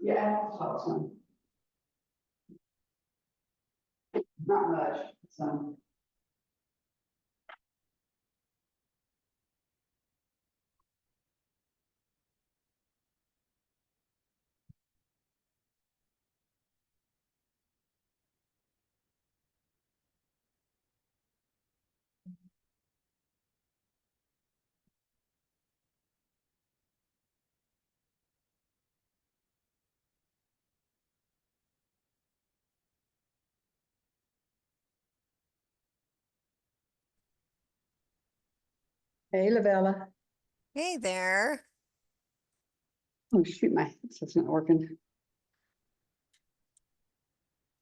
Yeah, awesome. Not much, so. Hey, Lovella. Hey there. Oh, shoot, my headset's not working.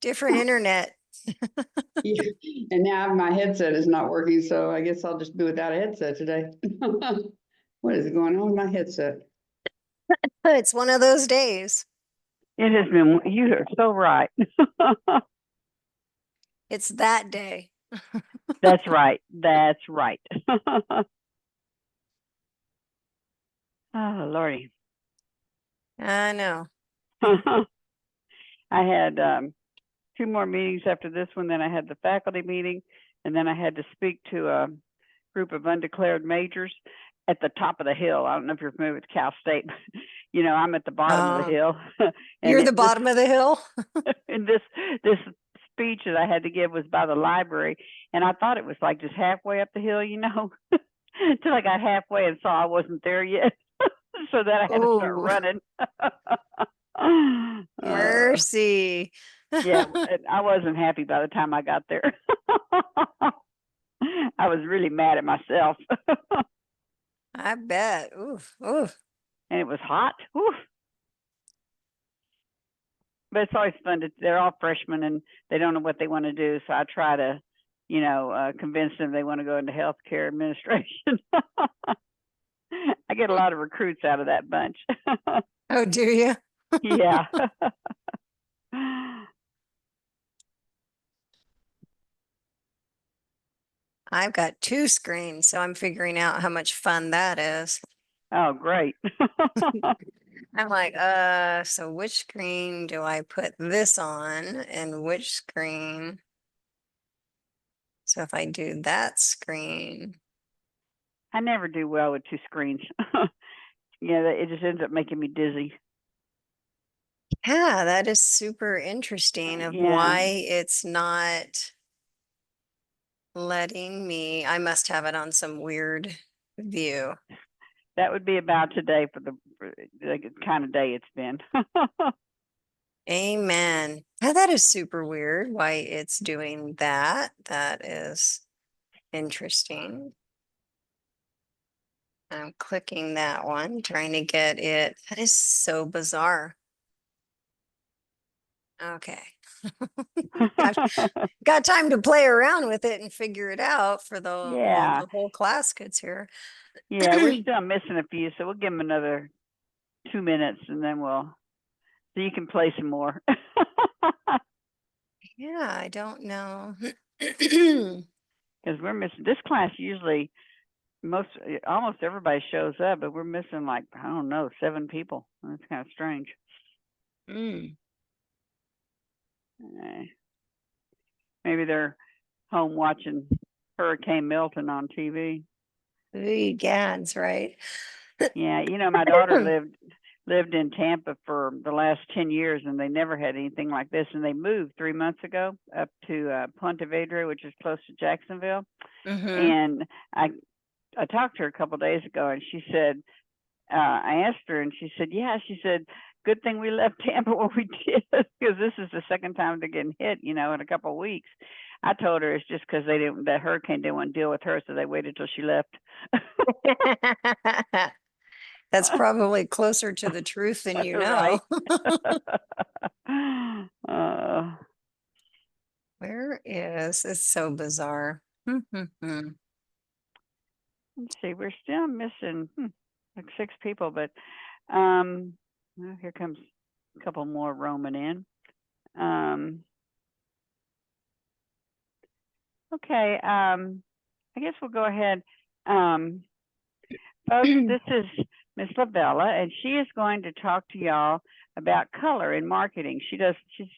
Different internet. Yeah, and now my headset is not working, so I guess I'll just be without a headset today. What is going on with my headset? It's one of those days. It has been, you are so right. It's that day. That's right. That's right. Oh, Lordy. I know. I had 2 more meetings after this one. Then I had the faculty meeting, and then I had to speak to a group of undeclared majors at the top of the hill. I don't know if you're familiar with Cal State, but, you know, I'm at the bottom of the hill. You're the bottom of the hill? And this speech that I had to give was by the library, and I thought it was like just halfway up the hill, you know, until I got halfway and saw I wasn't there yet. So then I had to start running. Mercy. Yeah, I wasn't happy by the time I got there. I was really mad at myself. I bet. Oof, oof. And it was hot. Oof. But it's always fun they're all freshmen and they don't know what they want to do. So I try to, you know, convince them they want to go into healthcare administration. I get a lot of recruits out of that bunch. Oh, do you? Yeah. I've got 2 screens, so I'm figuring out how much fun that is. Oh, great. I'm like, so which screen do I put this on and which screen? So if I do that screen. I never do well with 2 screens. Yeah, it just ends up making me dizzy. Yeah, that is super interesting of why it's not letting me. I must have it on some weird view. That would be about today for the kind of day it's been. Amen. Yeah, that is super weird why it's doing that. That is interesting. I'm clicking that one, trying to get it. That is so bizarre. Okay. Got time to play around with it and figure it out for the, Yeah. the whole class gets here. Yeah, we're still missing a few, so we'll give them another 2 minutes and then so you can play some more. Yeah, I don't know. Because we're missing this class. Usually almost everybody shows up, but we're missing like, I don't know, 7 people. That's kind of strange. Maybe they're home watching Hurricane Milton on TV. Gads, right? Yeah, you know, my daughter lived in Tampa for the last 10 years, and they never had anything like this. And they moved 3 months ago up to Ponte Vedra, which is close to Jacksonville. And I talked to her a couple of days ago, and she said, I asked her, and she said, yeah, she said, good thing we left Tampa when we did, because this is the second time they're getting hit, in a couple of weeks. I told her it's just because that hurricane didn't want to deal with her, so they waited till she left. That's probably closer to the truth than you know. Right. Where is, it's so bizarre. Let's see, we're still missing like 6 people, but well, here comes a couple more roaming in. Okay, I guess we'll go ahead. Folks, this is Miss Lovella, and she is going to talk to y'all about color in marketing. She's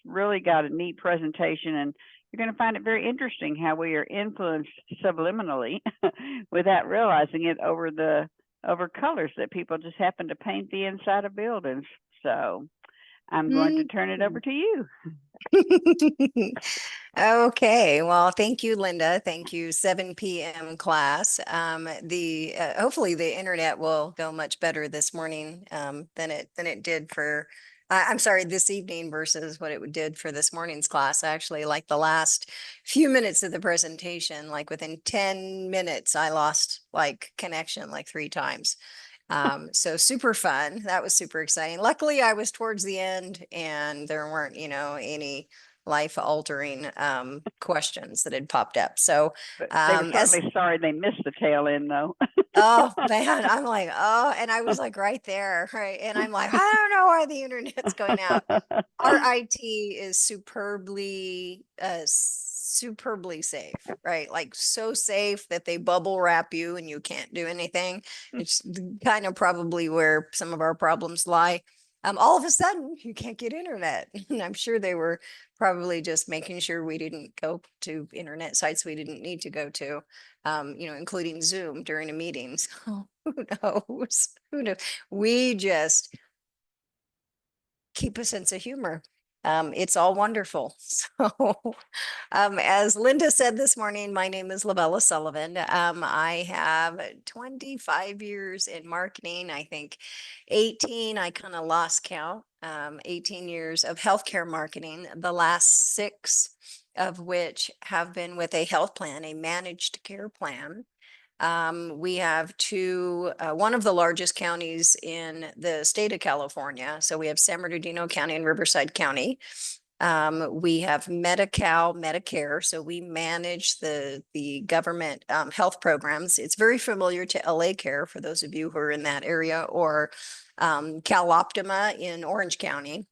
really got a neat presentation, and you're going to find it very interesting how we are influenced subliminally without realizing it over colors that people just happen to paint the inside of buildings. So I'm going to turn it over to you. Okay, well, thank you, Linda. Thank you, 7 p.m. class. Hopefully the internet will go much better this morning than it did for I'm sorry, this evening versus what it did for this morning's class. Actually, like the last few minutes of the presentation, like within 10 minutes, I lost like connection like 3 times. So super fun. That was super exciting. Luckily, I was towards the end and there weren't, any life-altering questions that had popped up. So But they were certainly sorry they missed the tail end, though. oh man, I'm like, oh, and I was like right there, right? And I'm like, I don't know why the internet's going out. Our IT is superbly safe, right? Like so safe that they bubble wrap you and you can't do anything. It's kind of probably where some of our problems lie. All of a sudden you can't get internet. And I'm sure they were probably just making sure we didn't go to internet sites we didn't need to go to, including Zoom during a meeting. So who knows? Who knows? We just keep a sense of humor. It's all wonderful. So, as Linda said this morning, my name is Lovella Sullivan. I have 25 years in marketing. I think 18, I kind of lost count, 18 years of healthcare marketing, the last 6 of which have been with a health plan, a managed care plan. We have one of the largest counties in the state of California. So we have San Bernardino County and Riverside County. We have Medi-Cal, Medicare. So we manage the government health programs. It's very familiar to LA Care for those of you who are in that area, or Cal Optima in Orange County.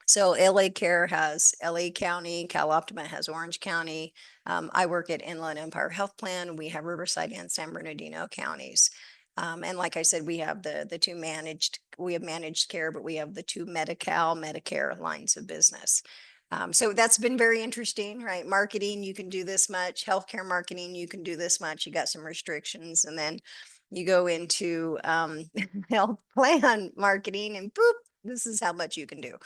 So LA Care has LA County, Cal Optima has Orange County. I work at Inland Empire Health Plan. We have Riverside and San Bernardino counties. And like I said, we have the 2 we have managed care, but we have the 2 Medi-Cal, Medicare lines of business. So that's been very interesting, right? Marketing, you can do this much. Healthcare marketing, you can do this much. You got some restrictions, and then you go into health plan marketing and boop, this is how much you can do.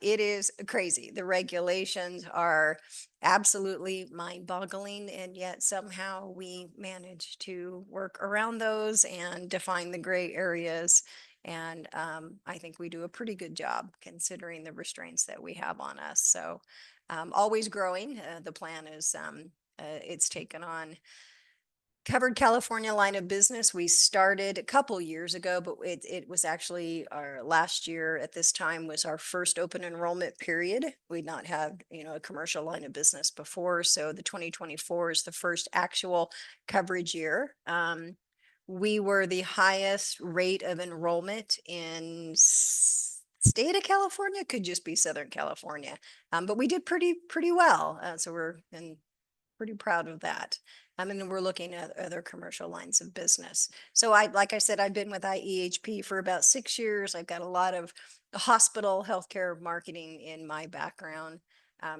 It is crazy. The regulations are absolutely mind-boggling, and yet somehow we manage to work around those and define the gray areas. And I think we do a pretty good job considering the restraints that we have on us. So always growing. The plan is it's taken on covered California line of business. We started a couple years ago, but it was actually our last year at this time was our first open enrollment period. We'd not had, a commercial line of business before. So the 2024 is the first actual coverage year. We were the highest rate of enrollment in state of California, could just be Southern California. But we did pretty well. So we're pretty proud of that. And then we're looking at other commercial lines of business. So like I said, I've been with IEHP for about 6 years. I've got a lot of hospital healthcare marketing in my background.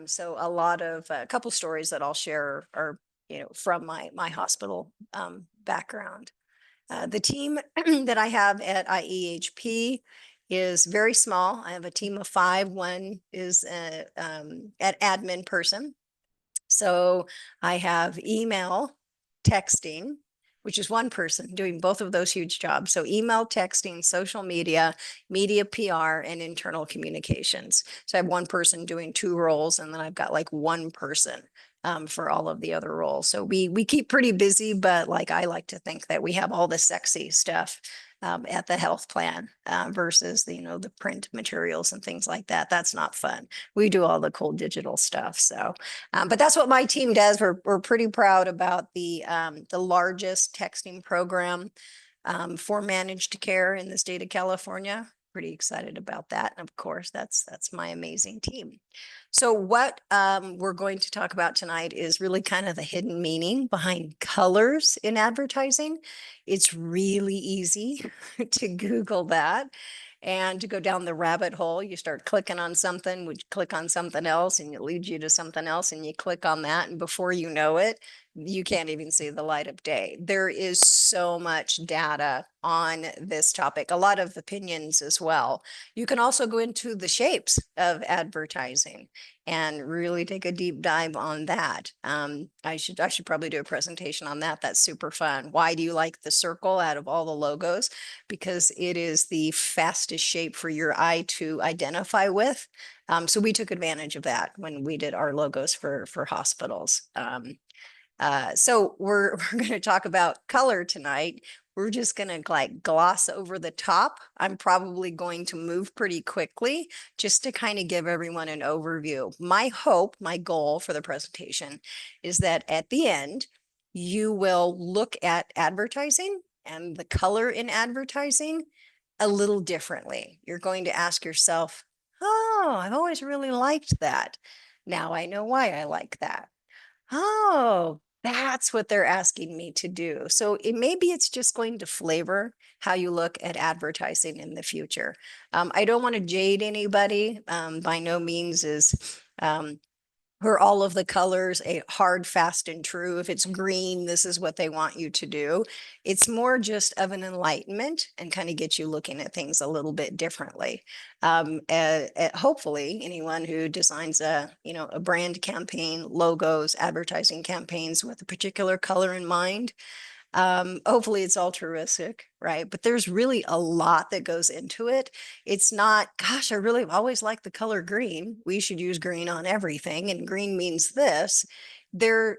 So a couple stories that I'll share are, from my hospital background. The team that I have at IEHP is very small. I have a team of 5. One is an admin person. So I have email, texting, which is one person doing both of those huge jobs. So email, texting, social media, media PR, and internal communications. So I have one person doing 2 roles, and then I've got like one person for all of the other roles. So we keep pretty busy, but like I like to think that we have all the sexy stuff at the health plan versus the, the print materials and things like that. That's not fun. We do all the cool digital stuff. So, but that's what my team does. We're pretty proud about the largest texting program for managed care in the state of California. Pretty excited about that. And of course, that's my amazing team. So what we're going to talk about tonight is really kind of the hidden meaning behind colors in advertising. It's really easy to Google that and to go down the rabbit hole. You start clicking on something, would click on something else, and it leads you to something else, and you click on that, and before you know it, you can't even see the light of day. There is so much data on this topic, a lot of opinions as well. You can also go into the shapes of advertising and really take a deep dive on that. I should probably do a presentation on that. That's super fun. Why do you like the circle out of all the logos? Because it is the fastest shape for your eye to identify with. So we took advantage of that when we did our logos for hospitals. So we're going to talk about color tonight. We're just going to like gloss over the top. I'm probably going to move pretty quickly just to kind of give everyone an overview. My hope, my goal for the presentation is that at the end, you will look at advertising and the color in advertising a little differently. You're going to ask yourself, oh, I've always really liked that. Now I know why I like that. Oh, that's what they're asking me to do. So maybe it's just going to flavor how you look at advertising in the future. I don't want to jade anybody. By no means is for all of the colors a hard, fast, and true. If it's green, this is what they want you to do. It's more just of an enlightenment and kind of get you looking at things a little bit differently. Hopefully, anyone who designs a brand campaign, logos, advertising campaigns with a particular color in mind, hopefully it's altruistic, right? But there's really a lot that goes into it. It's not, gosh, I really always like the color green. We should use green on everything, and green means this. There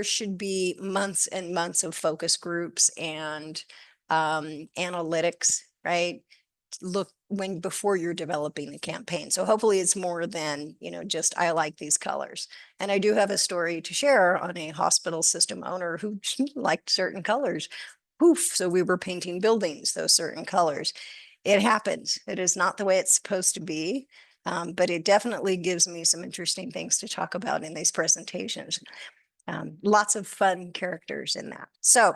should be months and months of focus groups and analytics, right? Look before you're developing the campaign. So hopefully it's more than, just I like these colors. And I do have a story to share on a hospital system owner who liked certain colors. Poof. So we were painting buildings, those certain colors. It happens. It is not the way it's supposed to be. But it definitely gives me some interesting things to talk about in these presentations. Lots of fun characters in that. So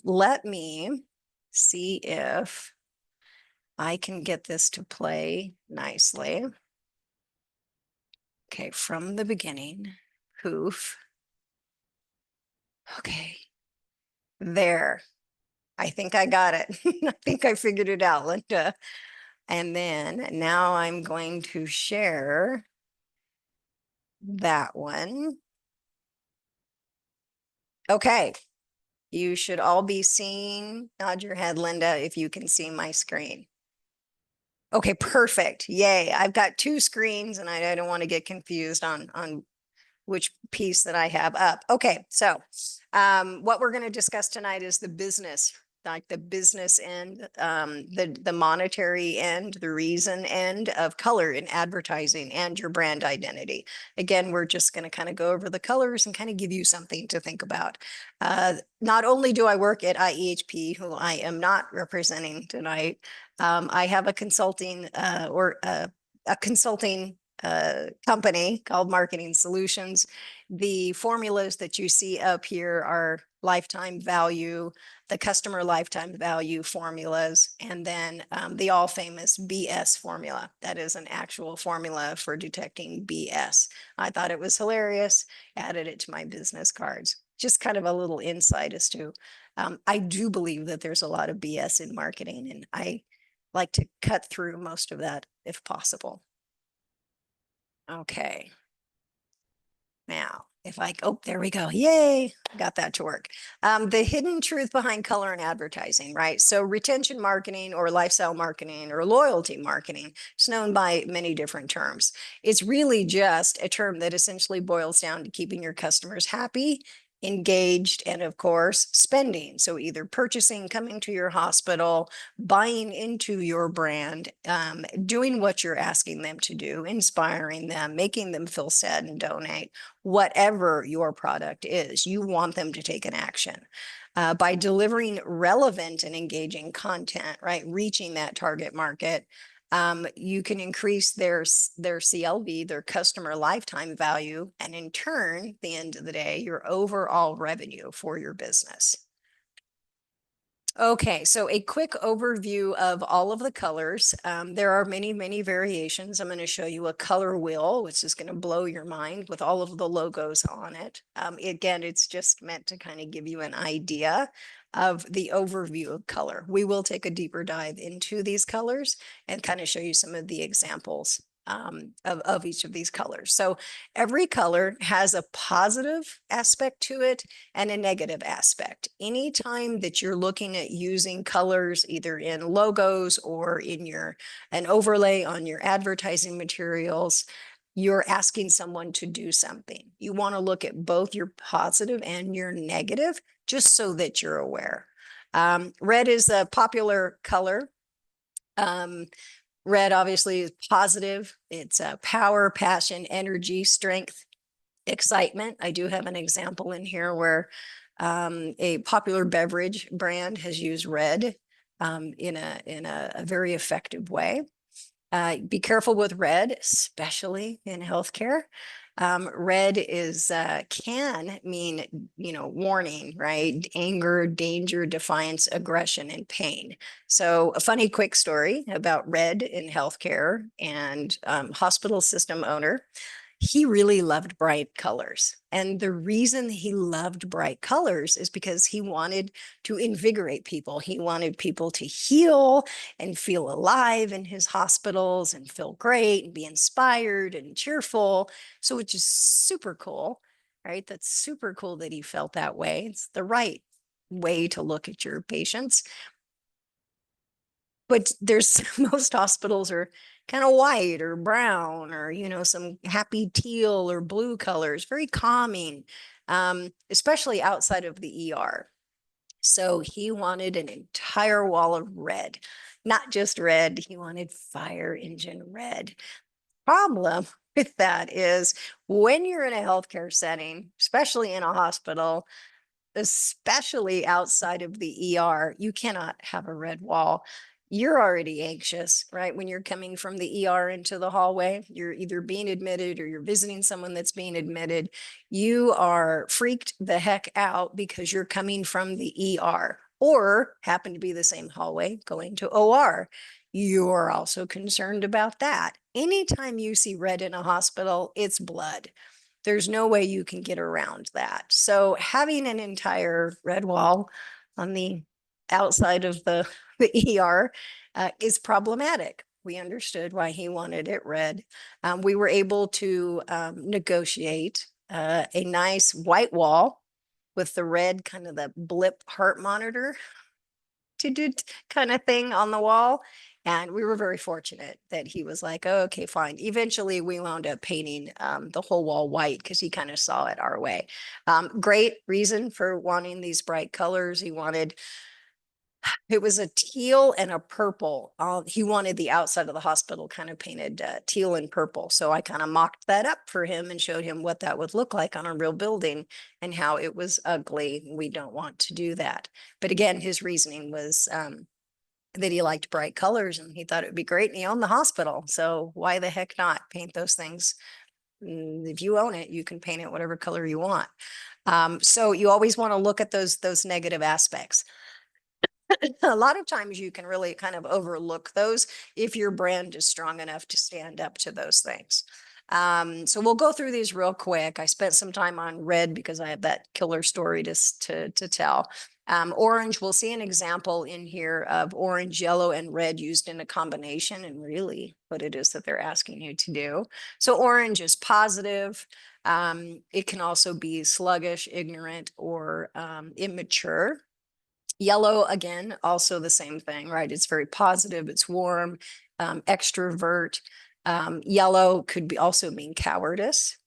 let me see if I can get this to play nicely. Okay, from the beginning, poof. Okay, there. I think I got it. I think I figured it out, Linda. And then now I'm going to share that one. Okay, you should all be seeing, nod your head, Linda, if you can see my screen. Okay, perfect. Yay. I've got 2 screens and I don't want to get confused on which piece that I have up. Okay, so what we're going to discuss tonight is the business, like the business end, the monetary end, the reason end of color in advertising and your brand identity. Again, we're just going to kind of go over the colors and kind of give you something to think about. Not only do I work at IEHP, who I am not representing tonight, I have a consulting a consulting company called Marketing Solutions. The formulas that you see up here are lifetime value, the customer lifetime value formulas, and then the all famous BS formula. That is an actual formula for detecting BS. I thought it was hilarious, added it to my business cards. Just kind of a little insight as to, I do believe that there's a lot of BS in marketing, and I like to cut through most of that if possible. Okay. Now, Oh, there we go. Yay, got that to work. The hidden truth behind color and advertising, right? So retention marketing or lifestyle marketing or loyalty marketing is known by many different terms. It's really just a term that essentially boils down to keeping your customers happy, engaged, and of course, spending. So either purchasing, coming to your hospital, buying into your brand, doing what you're asking them to do, inspiring them, making them feel sad and donate. Whatever your product is, you want them to take an action. By delivering relevant and engaging content, right? Reaching that target market, you can increase their CLV, their customer lifetime value, and in turn, at the end of the day, your overall revenue for your business. Okay, so a quick overview of all of the colors. There are many, many variations. I'm going to show you a color wheel, which is going to blow your mind with all of the logos on it. Again, it's just meant to kind of give you an idea of the overview of color. We will take a deeper dive into these colors and kind of show you some of the examples of each of these colors. So every color has a positive aspect to it and a negative aspect. Anytime that you're looking at using colors, either in logos or in an overlay on your advertising materials, you're asking someone to do something. You want to look at both your positive and your negative, just so that you're aware. Red is a popular color. Red obviously is positive. It's power, passion, energy, strength, excitement. I do have an example in here where a popular beverage brand has used red in a very effective way. Be careful with red, especially in healthcare. Red can mean, warning, right? Anger, danger, defiance, aggression, and pain. So a funny quick story about red in healthcare and hospital system owner. He really loved bright colors. And the reason he loved bright colors is because he wanted to invigorate people. He wanted people to heal and feel alive in his hospitals and feel great and be inspired and cheerful. So which is super cool, right? That's super cool that he felt that way. It's the right way to look at your patients. But there's most hospitals are kind of white or brown or, some happy teal or blue colors, very calming, especially outside of the ER. So he wanted an entire wall of red, not just red. He wanted fire engine red. Problem with that is when you're in a healthcare setting, especially in a hospital, especially outside of the ER, you cannot have a red wall. You're already anxious, right? When you're coming from the ER into the hallway, you're either being admitted or you're visiting someone that's being admitted. You are freaked the heck out because you're coming from the ER or happen to be the same hallway going to OR. You're also concerned about that. Anytime you see red in a hospital, it's blood. There's no way you can get around that. So having an entire red wall on the outside of the ER is problematic. We understood why he wanted it red. We were able to negotiate a nice white wall with the red kind of the blip heart monitor to do kind of thing on the wall. And we were very fortunate that he was like, oh, okay, fine. Eventually, we wound up painting the whole wall white because he kind of saw it our way. Great reason for wanting these bright colors. It was a teal and a purple. He wanted the outside of the hospital kind of painted teal and purple. So I kind of mocked that up for him and showed him what that would look like on a real building and how it was ugly. We don't want to do that. But again, his reasoning was that he liked bright colors and he thought it would be great. And he owned the hospital. So why the heck not paint those things? If you own it, you can paint it whatever color you want. So you always want to look at those negative aspects. A lot of times you can really kind of overlook those if your brand is strong enough to stand up to those things. So we'll go through these real quick. I spent some time on red because I have that killer story to tell. Orange, we'll see an example in here of orange, yellow, and red used in a combination and really what it is that they're asking you to do. So orange is positive. It can also be sluggish, ignorant, or immature. Yellow, again, also the same thing, right? It's very positive, it's warm, extrovert. Yellow could be also mean cowardice.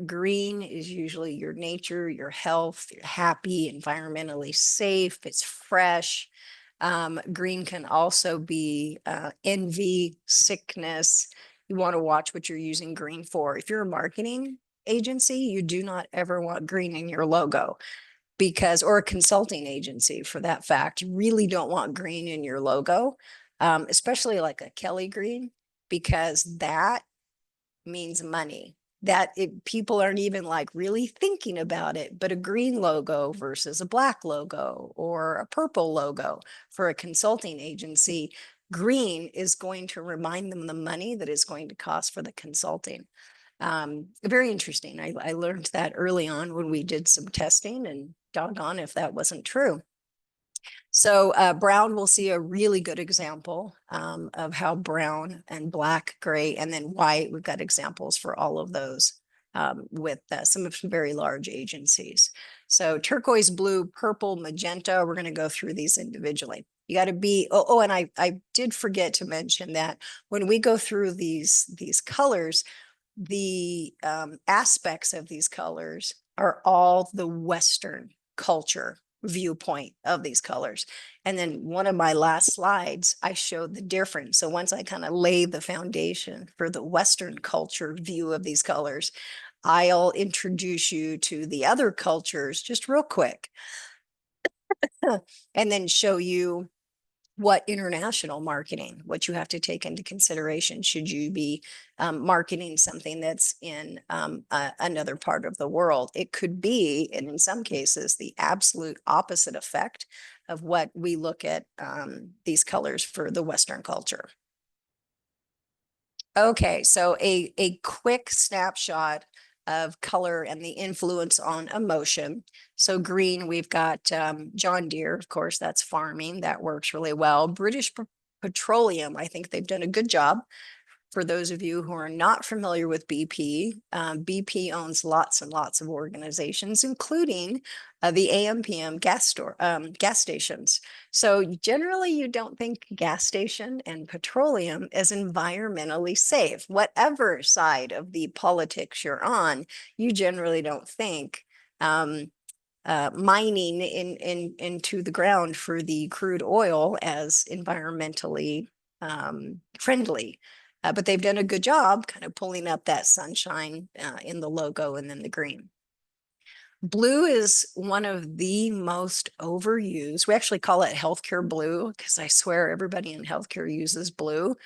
Green is usually your nature, your health, you're happy, environmentally safe, it's fresh. Green can also be envy, sickness. You want to watch what you're using green for. If you're a marketing agency, you do not ever want green in your logo because, or a consulting agency for that fact, you really don't want green in your logo, especially like a Kelly green, because that means money. People aren't even like really thinking about it, but a green logo versus a black logo or a purple logo for a consulting agency, green is going to remind them the money that is going to cost for the consulting. Very interesting. I learned that early on when we did some testing, and doggone if that wasn't true. So brown, we'll see a really good example of how brown and black, gray, and then white, we've got examples for all of those with some very large agencies. So turquoise, blue, purple, magenta, we're going to go through these individually. You got to be, and I did forget to mention that when we go through these colors, the aspects of these colors are all the Western culture viewpoint of these colors. And then one of my last slides, I showed the difference. So once I kind of lay the foundation for the Western culture view of these colors, I'll introduce you to the other cultures just real quick and then show you what international marketing, what you have to take into consideration should you be marketing something that's in another part of the world. It could be, and in some cases, the absolute opposite effect of what we look at these colors for the Western culture. Okay, so a quick snapshot of color and the influence on emotion. So green, we've got John Deere, of course, that's farming. That works really well. British Petroleum, I think they've done a good job. For those of you who are not familiar with BP, BP owns lots and lots of organizations, including the AM/PM gas stations. So generally, you don't think gas station and petroleum is environmentally safe. Whatever side of the politics you're on, you generally don't think mining into the ground for the crude oil as environmentally friendly. But they've done a good job kind of pulling up that sunshine in the logo and then the green. Blue is one of the most overused. We actually call it healthcare blue because I swear everybody in healthcare uses blue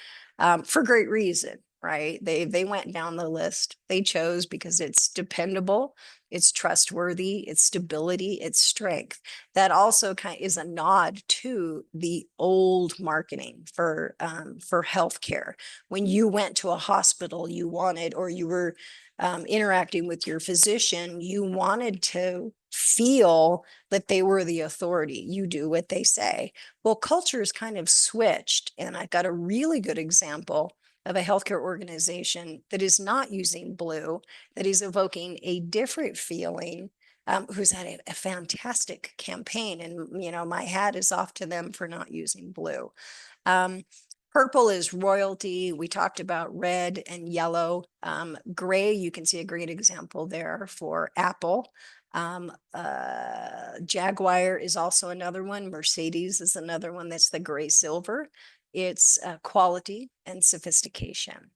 for great reason, right? They went down the list. They chose because it's dependable, it's trustworthy, it's stability, it's strength. That also kind of is a nod to the old marketing for healthcare. When you went to a hospital, you wanted, or you were interacting with your physician, you wanted to feel that they were the authority. You do what they say. Well, culture is kind of switched, and I've got a really good example of a healthcare organization that is not using blue, that is evoking a different feeling, who's had a fantastic campaign. And, you know, my hat is off to them for not using blue. Purple is royalty. We talked about red and yellow. Gray, you can see a great example there for Apple. Jaguar is also another one. Mercedes is another one that's the gray silver. It's quality and sophistication.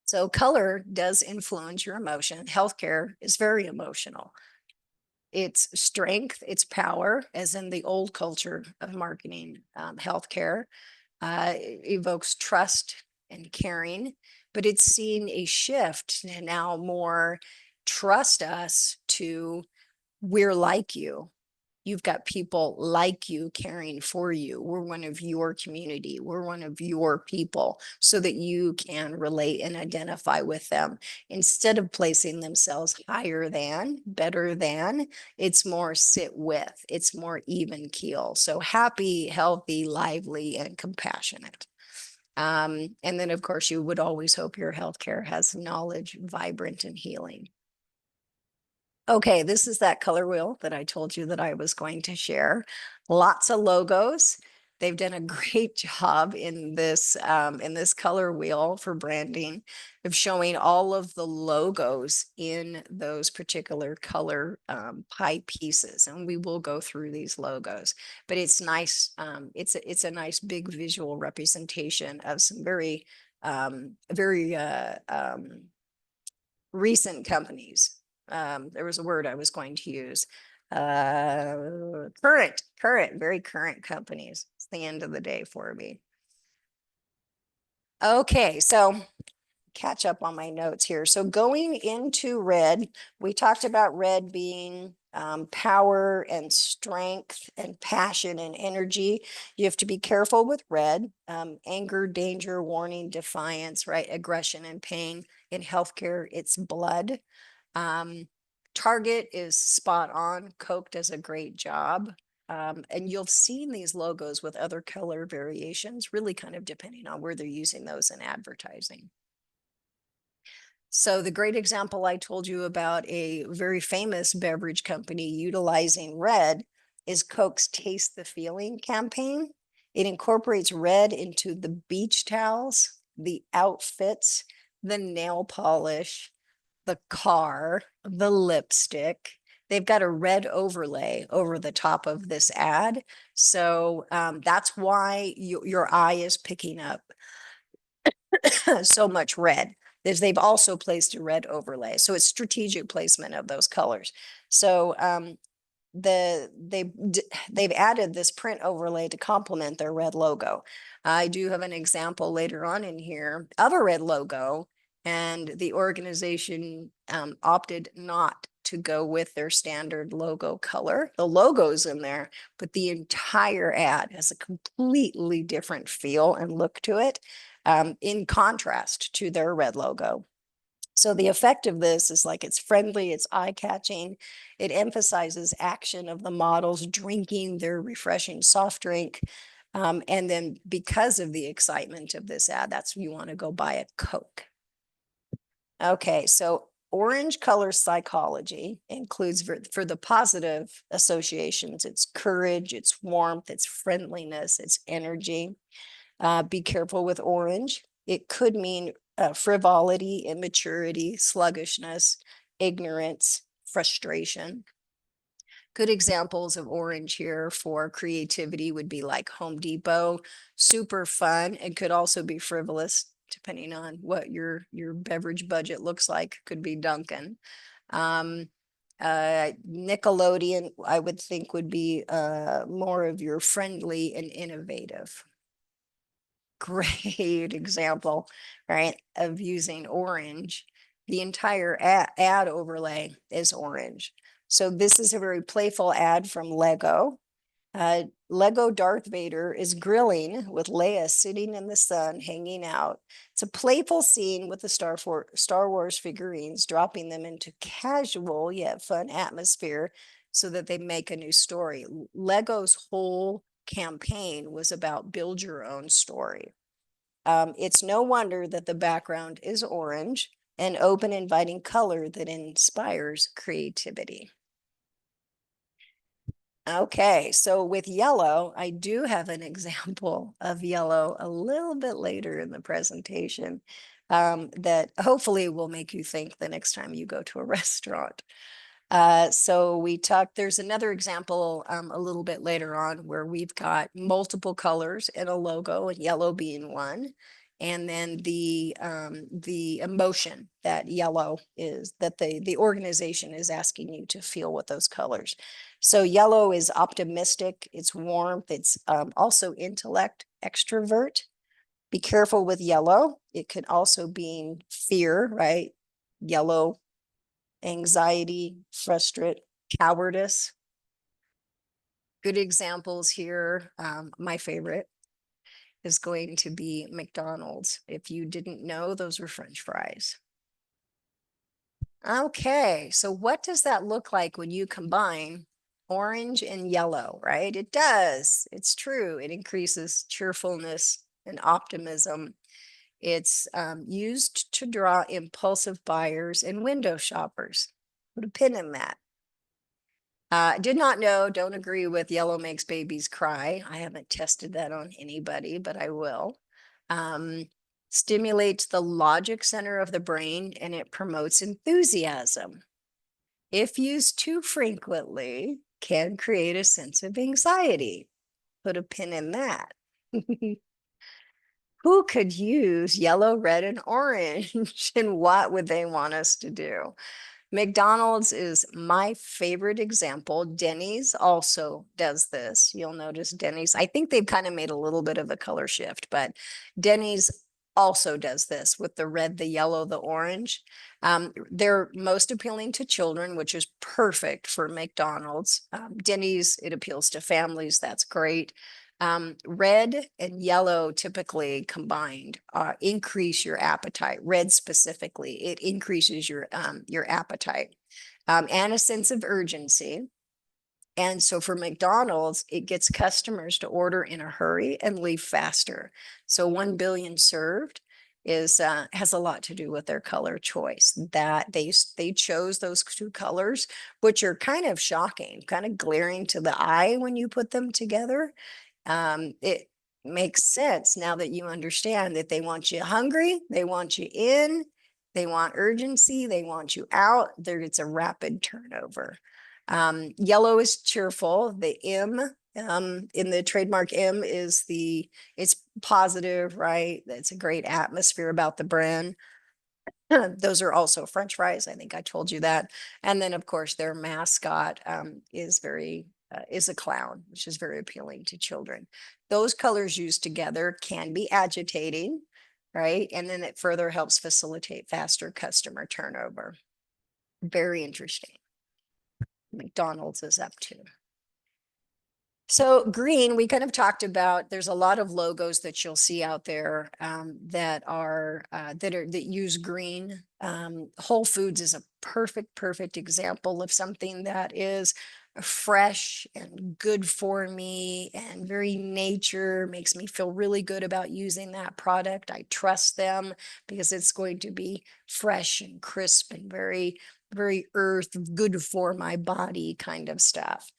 So color does influence your emotion. Healthcare is very emotional. It's strength, it's power, as in the old culture of marketing healthcare. Evokes trust and caring, but it's seen a shift to now more trust us to we're like you. You've got people like you caring for you. We're one of your community. We're one of your people, so that you can relate and identify with them instead of placing themselves higher than, better than. It's more sit with, it's more even keel. So happy, healthy, lively, and compassionate. And then, of course, you would always hope your healthcare has knowledge, vibrant, and healing. Okay, this is that color wheel that I told you that I was going to share. Lots of logos. They've done a great job in this color wheel for branding of showing all of the logos in those particular color pie pieces. And we will go through these logos, but it's nice. It's a nice big visual representation of some very recent companies. There was a word I was going to use. Very current companies. It's the end of the day for me. Okay, so catch up on my notes here. So going into red, we talked about red being power and strength and passion and energy. You have to be careful with red. Anger, danger, warning, defiance, right? Aggression and pain. In healthcare, it's blood. Target is spot on. Coke does a great job. And you'll seen these logos with other color variations, really kind of depending on where they're using those in advertising. So the great example I told you about, a very famous beverage company utilizing red, is Coke's Taste the Feeling campaign. It incorporates red into the beach towels, the outfits, the nail polish, the car, the lipstick. They've got a red overlay over the top of this ad. So that's why your eye is picking up so much red, is they've also placed a red overlay. So it's strategic placement of those colors. So they've added this print overlay to complement their red logo. I do have an example later on in here of a red logo, and the organization opted not to go with their standard logo color. The logo's in there, but the entire ad has a completely different feel and look to it, in contrast to their red logo. So the effect of this is like, it's friendly, it's eye-catching. It emphasizes action of the models drinking their refreshing soft drink. And then because of the excitement of this ad, that's you want to go buy a Coke. Okay, so orange color psychology includes for the positive associations, it's courage, it's warmth, it's friendliness, it's energy. Be careful with orange. It could mean frivolity, immaturity, sluggishness, ignorance, frustration. Good examples of orange here for creativity would be like Home Depot, super fun, and could also be frivolous, depending on what your beverage budget looks like. Could be Dunkin'. Nickelodeon, I would think, would be more of your friendly and innovative. Great example, right, of using orange. The entire ad overlay is orange. So this is a very playful ad from Lego. Lego Darth Vader is grilling with Leia sitting in the sun, hanging out. It's a playful scene with the Star Wars figurines, dropping them into casual yet fun atmosphere so that they make a new story. Lego's whole campaign was about build your own story. It's no wonder that the background is orange, an open, inviting color that inspires creativity. Okay, so with yellow, I do have an example of yellow a little bit later in the presentation, that hopefully will make you think the next time you go to a restaurant. So there's another example a little bit later on where we've got multiple colors in a logo, and yellow being one. And then the emotion that yellow is, that the organization is asking you to feel with those colors. So yellow is optimistic, it's warmth, it's also intellect, extrovert. Be careful with yellow. It could also be fear, right? Yellow, anxiety, frustrate, cowardice. Good examples here. My favorite is going to be McDonald's. If you didn't know, those were French fries. Okay, so what does that look like when you combine orange and yellow, right? It does. It's true. It increases cheerfulness and optimism. It's used to draw impulsive buyers and window shoppers. Put a pin in that. Did not know, don't agree with yellow makes babies cry. I haven't tested that on anybody, but I will. Stimulates the logic center of the brain and it promotes enthusiasm. If used too frequently, can create a sense of anxiety. Put a pin in that. Who could use yellow, red, and orange? And what would they want us to do? McDonald's is my favorite example. Denny's also does this. You'll notice Denny's, I think they've kind of made a little bit of a color shift, but Denny's also does this with the red, the yellow, the orange. They're most appealing to children, which is perfect for McDonald's. Denny's, it appeals to families. That's great. Red and yellow typically combined increase your appetite. Red specifically, it increases your appetite and a sense of urgency. And so for McDonald's, it gets customers to order in a hurry and leave faster. So 1 billion served is has a lot to do with their color choice, that they chose those two colors, which are kind of shocking, kind of glaring to the eye when you put them together. It makes sense now that you understand that they want you hungry, they want you in, they want urgency, they want you out. There, it's a rapid turnover. Yellow is cheerful. The M in the trademark M is it's positive, right? That's a great atmosphere about the brand. Those are also French fries. I think I told you that. And then, of course, their mascot is a clown, which is very appealing to children. Those colors used together can be agitating, right? And then it further helps facilitate faster customer turnover. Very interesting. McDonald's is up to. So green, we kind of talked about, there's a lot of logos that you'll see out there that use green. Whole Foods is a perfect example of something that is fresh and good for me and very nature, makes me feel really good about using that product. I trust them because it's going to be fresh and crisp and very earth, good for my body kind of stuff.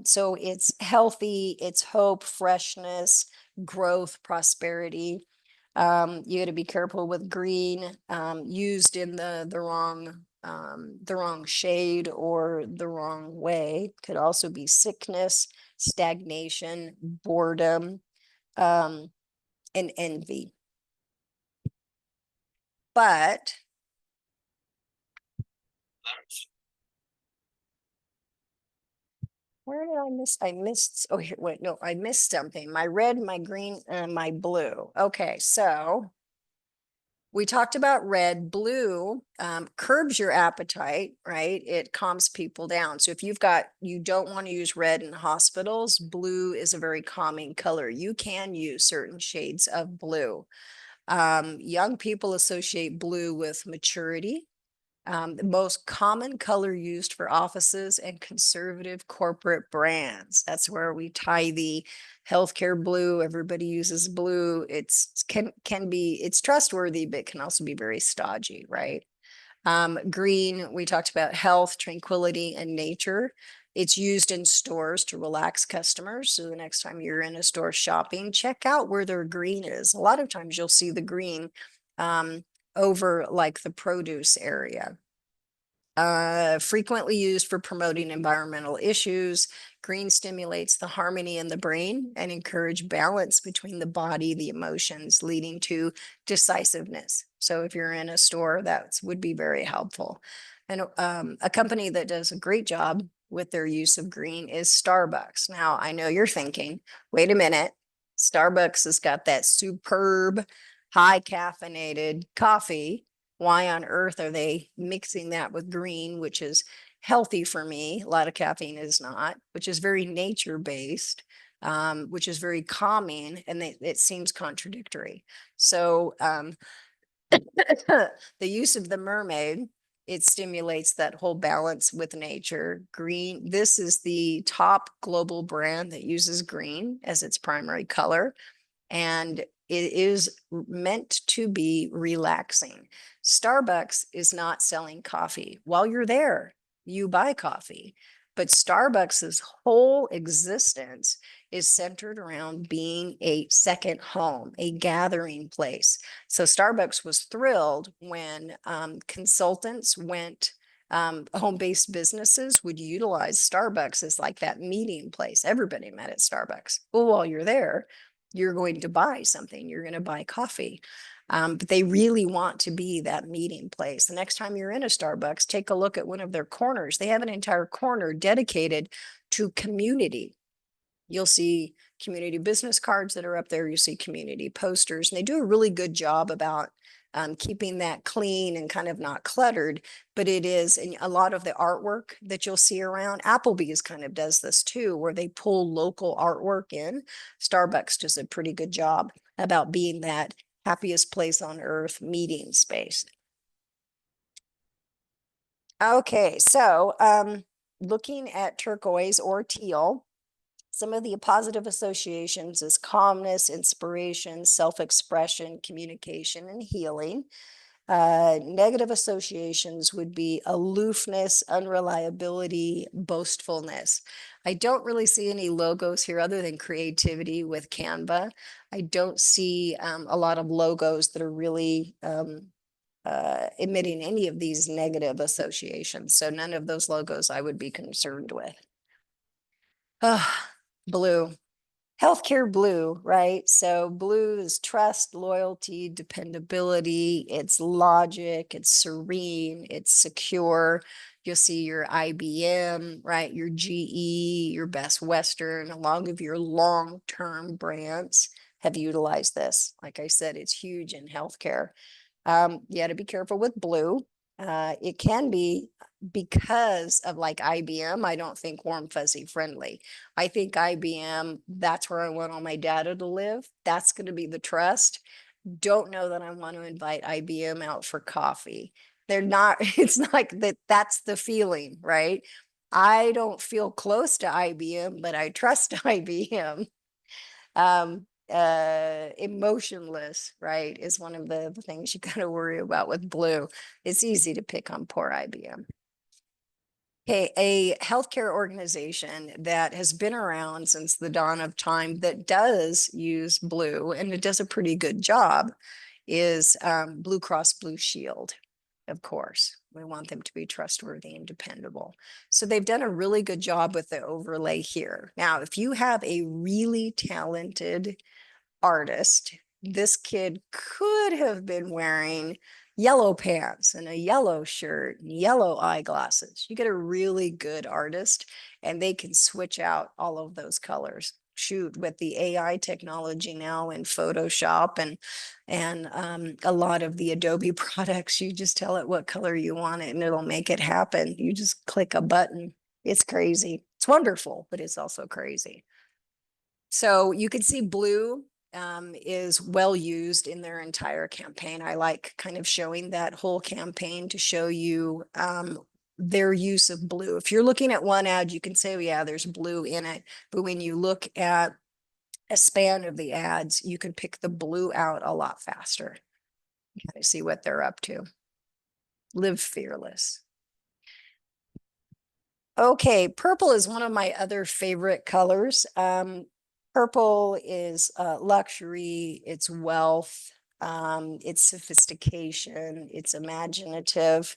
So it's healthy, it's hope, freshness, growth, prosperity. You got to be careful with green, used in the wrong shade or the wrong way. Could also be sickness, stagnation, boredom, and envy. But where did I miss? I missed, oh, here, wait, no, I missed something. My red, my green, and my blue. Okay, so we talked about red. Blue curbs your appetite, right? It calms people down. So if you don't want to use red in hospitals, blue is a very calming color. You can use certain shades of blue. Young people associate blue with maturity. The most common color used for offices and conservative corporate brands. That's where we tie the healthcare blue. Everybody uses blue. It's trustworthy, but can also be very stodgy, right? Green, we talked about health, tranquility, and nature. It's used in stores to relax customers. So the next time you're in a store shopping, check out where their green is. A lot of times you'll see the green over like the produce area. Frequently used for promoting environmental issues. Green stimulates the harmony in the brain and encourage balance between the body, the emotions, leading to decisiveness. So if you're in a store, that would be very helpful. And a company that does a great job with their use of green is Starbucks. Now, I know you're thinking, wait a minute, Starbucks has got that superb high caffeinated coffee. Why on earth are they mixing that with green, which is healthy for me. A lot of caffeine is not, which is very nature based, which is very calming, and it seems contradictory. So the use of the mermaid, it stimulates that whole balance with nature. Green, this is the top global brand that uses green as its primary color, and it is meant to be relaxing. Starbucks is not selling coffee. While you're there, you buy coffee. But Starbucks's whole existence is centered around being a second home, a gathering place. So Starbucks was thrilled when consultants went, home-based businesses would utilize Starbucks as like that meeting place. Everybody met at Starbucks. Well, while you're there, you're going to buy something, you're going to buy coffee. But they really want to be that meeting place. The next time you're in a Starbucks, take a look at one of their corners. They have an entire corner dedicated to community. You'll see community business cards that are up there. You see community posters, and they do a really good job about keeping that clean and kind of not cluttered. But it is, and a lot of the artwork that you'll see around, Applebee's kind of does this too, where they pull local artwork in. Starbucks does a pretty good job about being that happiest place on earth meeting space. Okay, so looking at turquoise or teal, some of the positive associations is calmness, inspiration, self-expression, communication, and healing. Negative associations would be aloofness, unreliability, boastfulness. I don't really see any logos here other than creativity with Canva. I don't see a lot of logos that are really emitting any of these negative associations. So none of those logos I would be concerned with. Blue. Healthcare blue, right? So blue is trust, loyalty, dependability, it's logic, it's serene, it's secure. You'll see your IBM, right? Your GE, your Best Western, along with your long-term brands have utilized this. Like I said, it's huge in healthcare. You got to be careful with blue. It can be, because of like IBM, I don't think warm fuzzy friendly. I think IBM, that's where I want all my data to live. That's going to be the trust. Don't know that I want to invite IBM out for coffee. They're not, it's like that, that's the feeling, right? I don't feel close to IBM, but I trust IBM. Emotionless, right, is one of the things you got to worry about with blue. It's easy to pick on poor IBM. Okay, a healthcare organization that has been around since the dawn of time that does use blue, and it does a pretty good job, is Blue Cross Blue Shield. Of course, we want them to be trustworthy and dependable. So they've done a really good job with the overlay here. Now, if you have a really talented artist, this kid could have been wearing yellow pants and a yellow shirt and yellow eyeglasses. You get a really good artist and they can switch out all of those colors. Shoot, with the AI technology now in Photoshop and a lot of the Adobe products, you just tell it what color you want it and it'll make it happen. You just click a button. It's crazy. It's wonderful, but it's also crazy. So you can see blue is well used in their entire campaign. I like kind of showing that whole campaign to show you their use of blue. If you're looking at one ad, you can say, oh, yeah, there's blue in it. But when you look at a span of the ads, you can pick the blue out a lot faster. Kind of see what they're up to. Live fearless. Okay, purple is one of my other favorite colors. Purple is luxury, it's wealth, it's sophistication, it's imaginative,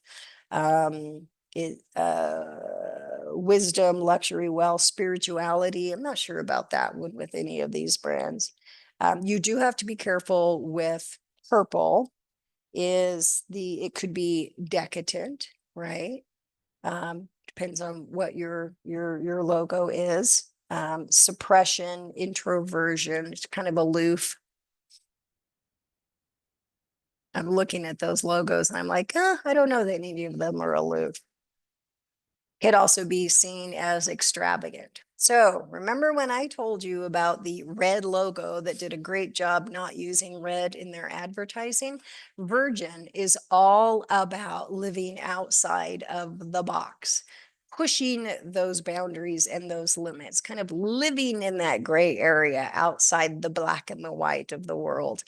wisdom, luxury, wealth, spirituality. I'm not sure about that one with any of these brands. You do have to be careful with purple. It could be decadent, right? Depends on what your logo is. Suppression, introversion, it's kind of aloof. I'm looking at those logos and I'm like, I don't know that any of them are aloof. Could also be seen as extravagant. So remember when I told you about the red logo that did a great job not using red in their advertising? Virgin is all about living outside of the box, pushing those boundaries and those limits, kind of living in that gray area outside the black and the white of the world,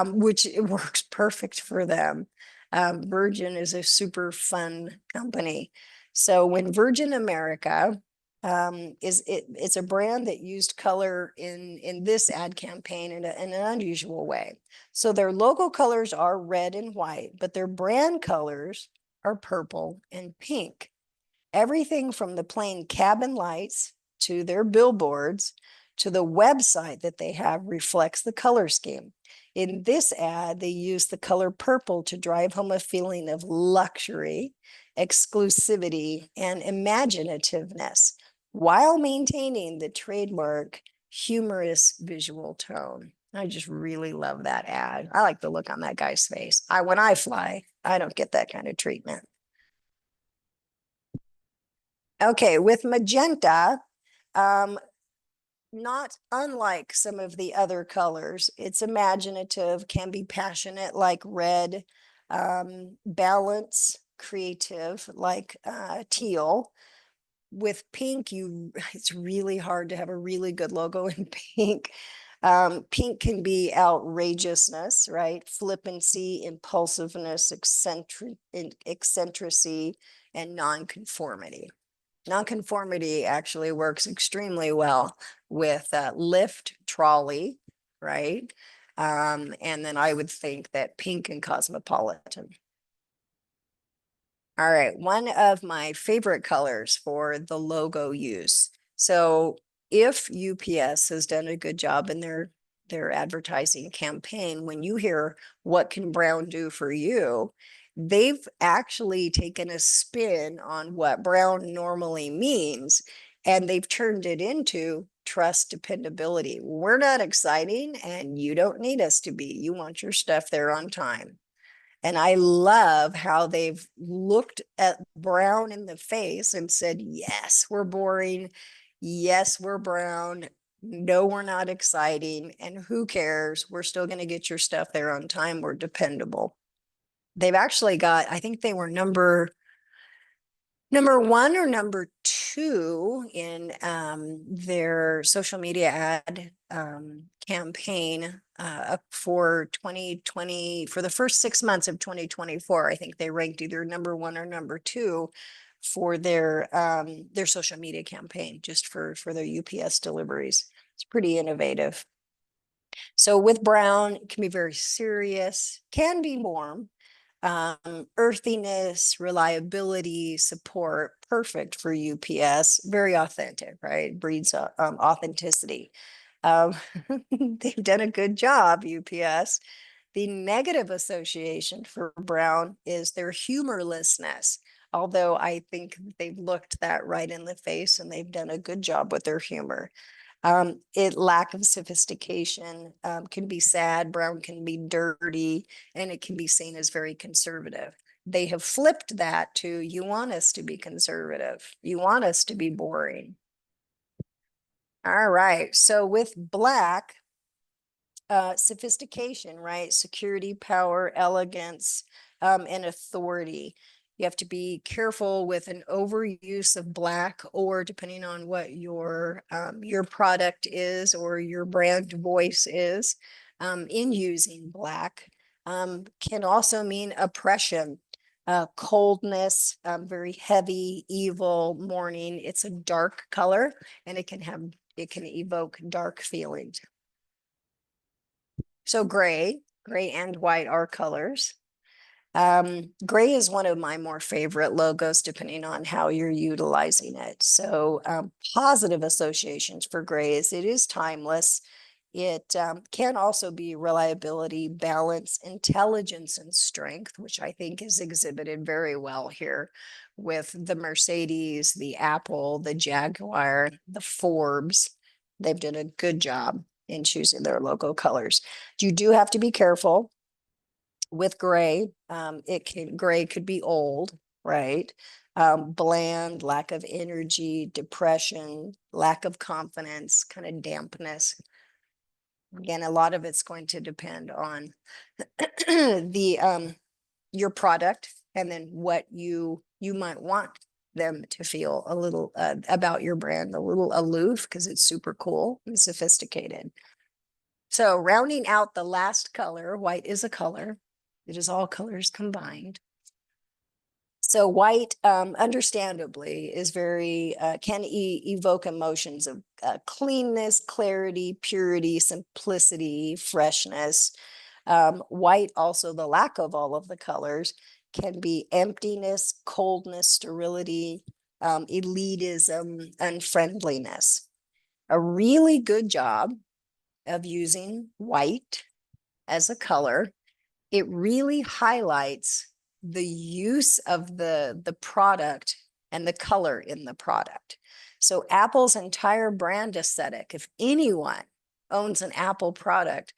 which it works perfect for them. Virgin is a super fun company. So when Virgin America it's a brand that used color in this ad campaign in an unusual way. So their logo colors are red and white, but their brand colors are purple and pink. Everything from the plain cabin lights to their billboards to the website that they have reflects the color scheme. In this ad, they use the color purple to drive home a feeling of luxury, exclusivity, and imaginativeness while maintaining the trademark humorous visual tone. I just really love that ad. I like the look on that guy's face. When I fly, I don't get that kind of treatment. Okay, with magenta, not unlike some of the other colors, it's imaginative, can be passionate like red, balance, creative like teal. With pink, it's really hard to have a really good logo in pink. Pink can be outrageousness, right? Flippancy, impulsiveness, eccentricity, and nonconformity. Nonconformity actually works extremely well with lift, trolley, right? And then I would think that pink and cosmopolitan. All right, one of my favorite colors for the logo use. So if UPS has done a good job in their advertising campaign, when you hear what can brown do for you, they've actually taken a spin on what brown normally means, and they've turned it into trust, dependability. We're not exciting, and you don't need us to be. You want your stuff there on time. And I love how they've looked at brown in the face and said, yes, we're boring. Yes, we're brown. No, we're not exciting. And who cares? We're still going to get your stuff there on time. We're dependable. They've actually got, I think they were number one or number two in their social media ad campaign for 2020, for the first 6 months of 2024. I think they ranked either number one or number two for their social media campaign, just for their UPS deliveries. It's pretty innovative. So with brown, it can be very serious, can be warm, earthiness, reliability, support, perfect for UPS, very authentic, right? Breeds authenticity. They've done a good job, UPS. The negative association for brown is their humorlessness. Although I think they've looked that right in the face and they've done a good job with their humor. Lack of sophistication can be sad, brown can be dirty, and it can be seen as very conservative. They have flipped that to, you want us to be conservative, you want us to be boring. All right, so with black, sophistication, right? Security, power, elegance, and authority. You have to be careful with an overuse of black, or depending on what your product is or your brand voice is, in using black, can also mean oppression, coldness, very heavy, evil, mourning. It's a dark color, and it can evoke dark feelings. So gray and white are colors. Gray is one of my more favorite logos, depending on how you're utilizing it. So positive associations for gray is it is timeless. It can also be reliability, balance, intelligence, and strength, which I think is exhibited very well here with the Mercedes, the Apple, the Jaguar, the Forbes. They've done a good job in choosing their logo colors. You do have to be careful with gray. Gray could be old, right? bland, lack of energy, depression, lack of confidence, kind of dampness. Again, a lot of it's going to depend on the your product, and then what you might want them to feel a little about your brand, a little aloof because it's super cool and sophisticated. So rounding out the last color, white is a color. It is all colors combined. So white, understandably, is very, can evoke emotions of cleanness, clarity, purity, simplicity, freshness. White, also the lack of all of the colors, can be emptiness, coldness, sterility, elitism, unfriendliness. A really good job of using white as a color, it really highlights the use of the product and the color in the product. So Apple's entire brand aesthetic, if anyone owns an Apple product,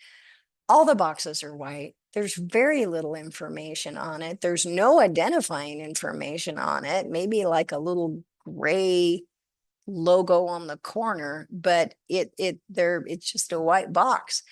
all the boxes are white. There's very little information on it. There's no identifying information on it, maybe like a little gray logo on the corner, but it's just a white box.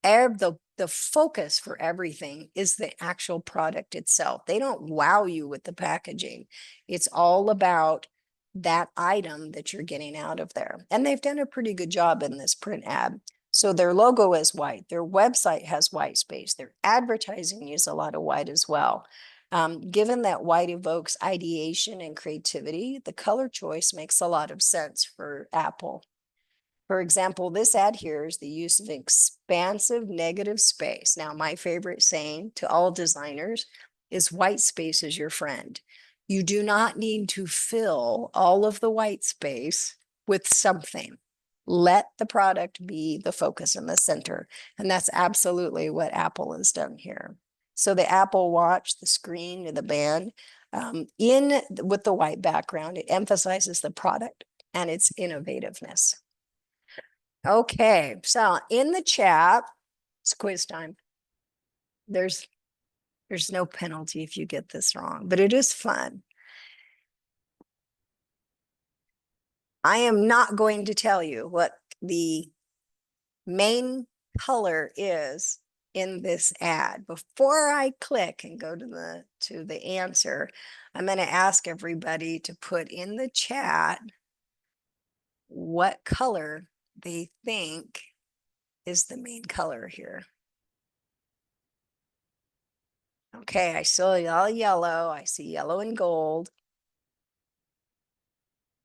The focus for everything is the actual product itself. They don't wow you with the packaging. It's all about that item that you're getting out of there. And they've done a pretty good job in this print ad. So their logo is white. Their website has white space. Their advertising uses a lot of white as well. Given that white evokes ideation and creativity, the color choice makes a lot of sense for Apple. For example, this ad here is the use of expansive negative space. Now, my favorite saying to all designers is white space is your friend. You do not need to fill all of the white space with something. Let the product be the focus in the center. And that's absolutely what Apple has done here. So the Apple Watch, the screen, the band, with the white background, it emphasizes the product and its innovativeness. Okay, so in the chat, it's quiz time. There's no penalty if you get this wrong, but it is fun. I am not going to tell you what the main color is in this ad. Before I click and go to the answer, I'm going to ask everybody to put in the chat what color they think is the main color here. Okay, I saw all yellow. I see yellow and gold.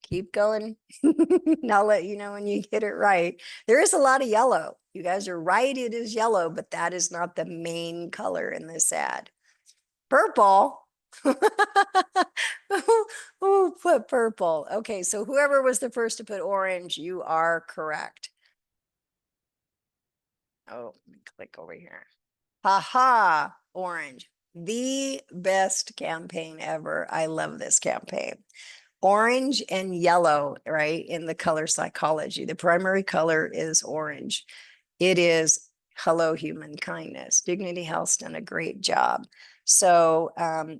Keep going. And I'll let you know when you get it right. There is a lot of yellow. You guys are right, it is yellow, but that is not the main color in this ad. Purple. Who put purple? Okay, so whoever was the first to put orange, you are correct. Oh, let me click over here. Haha, orange. The best campaign ever. I love this campaign. Orange and yellow, right? In the color psychology, the primary color is orange. It is hello, human kindness. Dignity Health's done a great job. So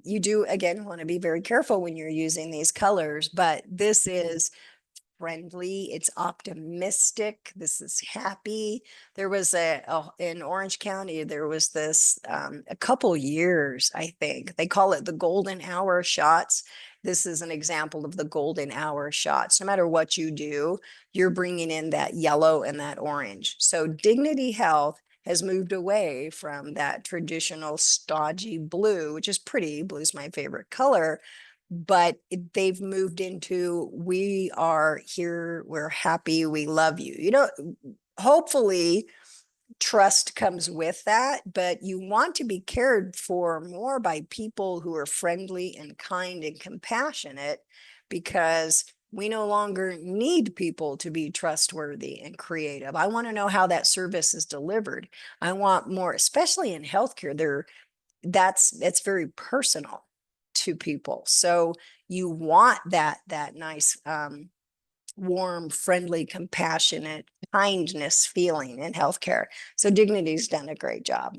you do, again, want to be very careful when you're using these colors, but this is friendly, it's optimistic, this is happy. There was in Orange County, there was this a couple years, I think they call it the golden hour shots. This is an example of the golden hour shots. No matter what you do, you're bringing in that yellow and that orange. So Dignity Health has moved away from that traditional stodgy blue, which is pretty. Blue's my favorite color, but they've moved into, we are here, we're happy, we love you. You know, hopefully trust comes with that, but you want to be cared for more by people who are friendly and kind and compassionate, because we no longer need people to be trustworthy and creative. I want to know how that service is delivered. I want more, especially in healthcare, it's very personal to people. So you want that nice, warm, friendly, compassionate kindness feeling in healthcare. So Dignity's done a great job.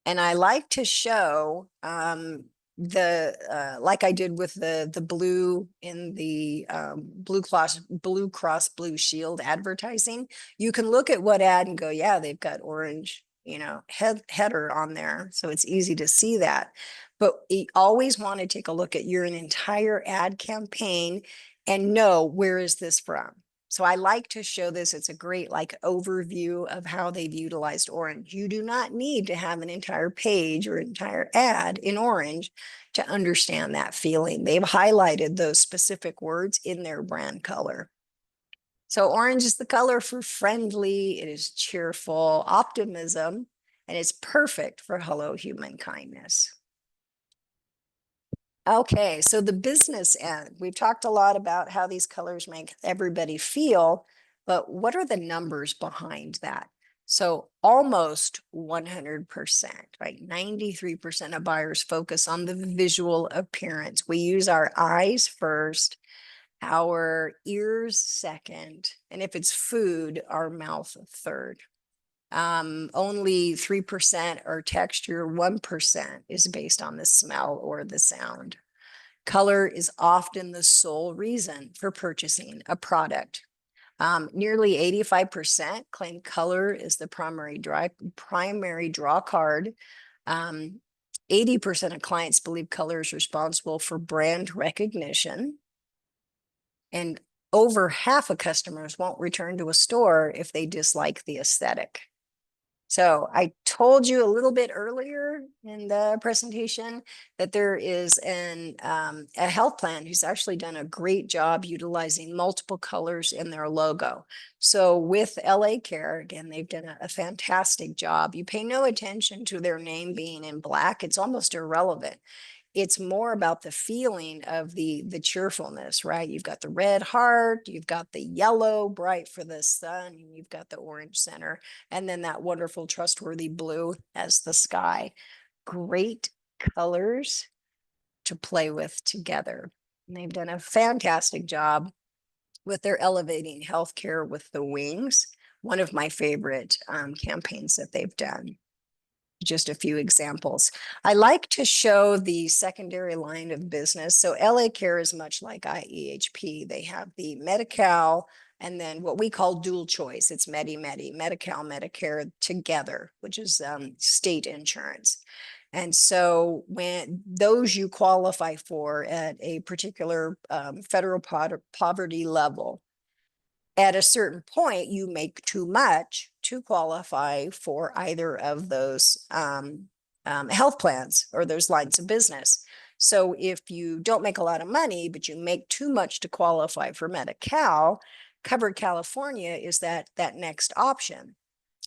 And I like to show like I did with the blue in the Blue Cross Blue Shield advertising, you can look at what ad and go, yeah, they've got orange, you know, header on there. So it's easy to see that. But you always want to take a look at your entire ad campaign and know, where is this from? So I like to show this. It's a great like overview of how they've utilized orange. You do not need to have an entire page or entire ad in orange to understand that feeling. They've highlighted those specific words in their brand color. So orange is the color for friendly, it is cheerful, optimism, and it's perfect for hello human kindness. Okay, so the business end, we've talked a lot about how these colors make everybody feel, but what are the numbers behind that? So almost 100%, right? 93% of buyers focus on the visual appearance. We use our eyes first, our ears second, and if it's food, our mouth third. Only 3% are texture, 1% is based on the smell or the sound. Color is often the sole reason for purchasing a product. Nearly 85% claim color is the primary draw card. 80% of clients believe color is responsible for brand recognition. And over half of customers won't return to a store if they dislike the aesthetic. So I told you a little bit earlier in the presentation that there is a health plan who's actually done a great job utilizing multiple colors in their logo. So with LA Care, again, they've done a fantastic job. You pay no attention to their name being in black. It's almost irrelevant. It's more about the feeling of the cheerfulness, right? You've got the red heart, you've got the yellow, bright for the sun, and you've got the orange center, and then that wonderful, trustworthy blue as the sky. Great colors to play with together. And they've done a fantastic job with their elevating healthcare with the wings. One of my favorite campaigns that they've done. Just a few examples. I like to show the secondary line of business. So LA Care is much like IEHP. They have the Medi-Cal and then what we call dual choice. It's Medi-Cal, Medicare together, which is state insurance. And so when those you qualify for at a particular federal poverty level, at a certain point, you make too much to qualify for either of those health plans or those lines of business. So if you don't make a lot of money, but you make too much to qualify for Medi-Cal, Covered California is that next option.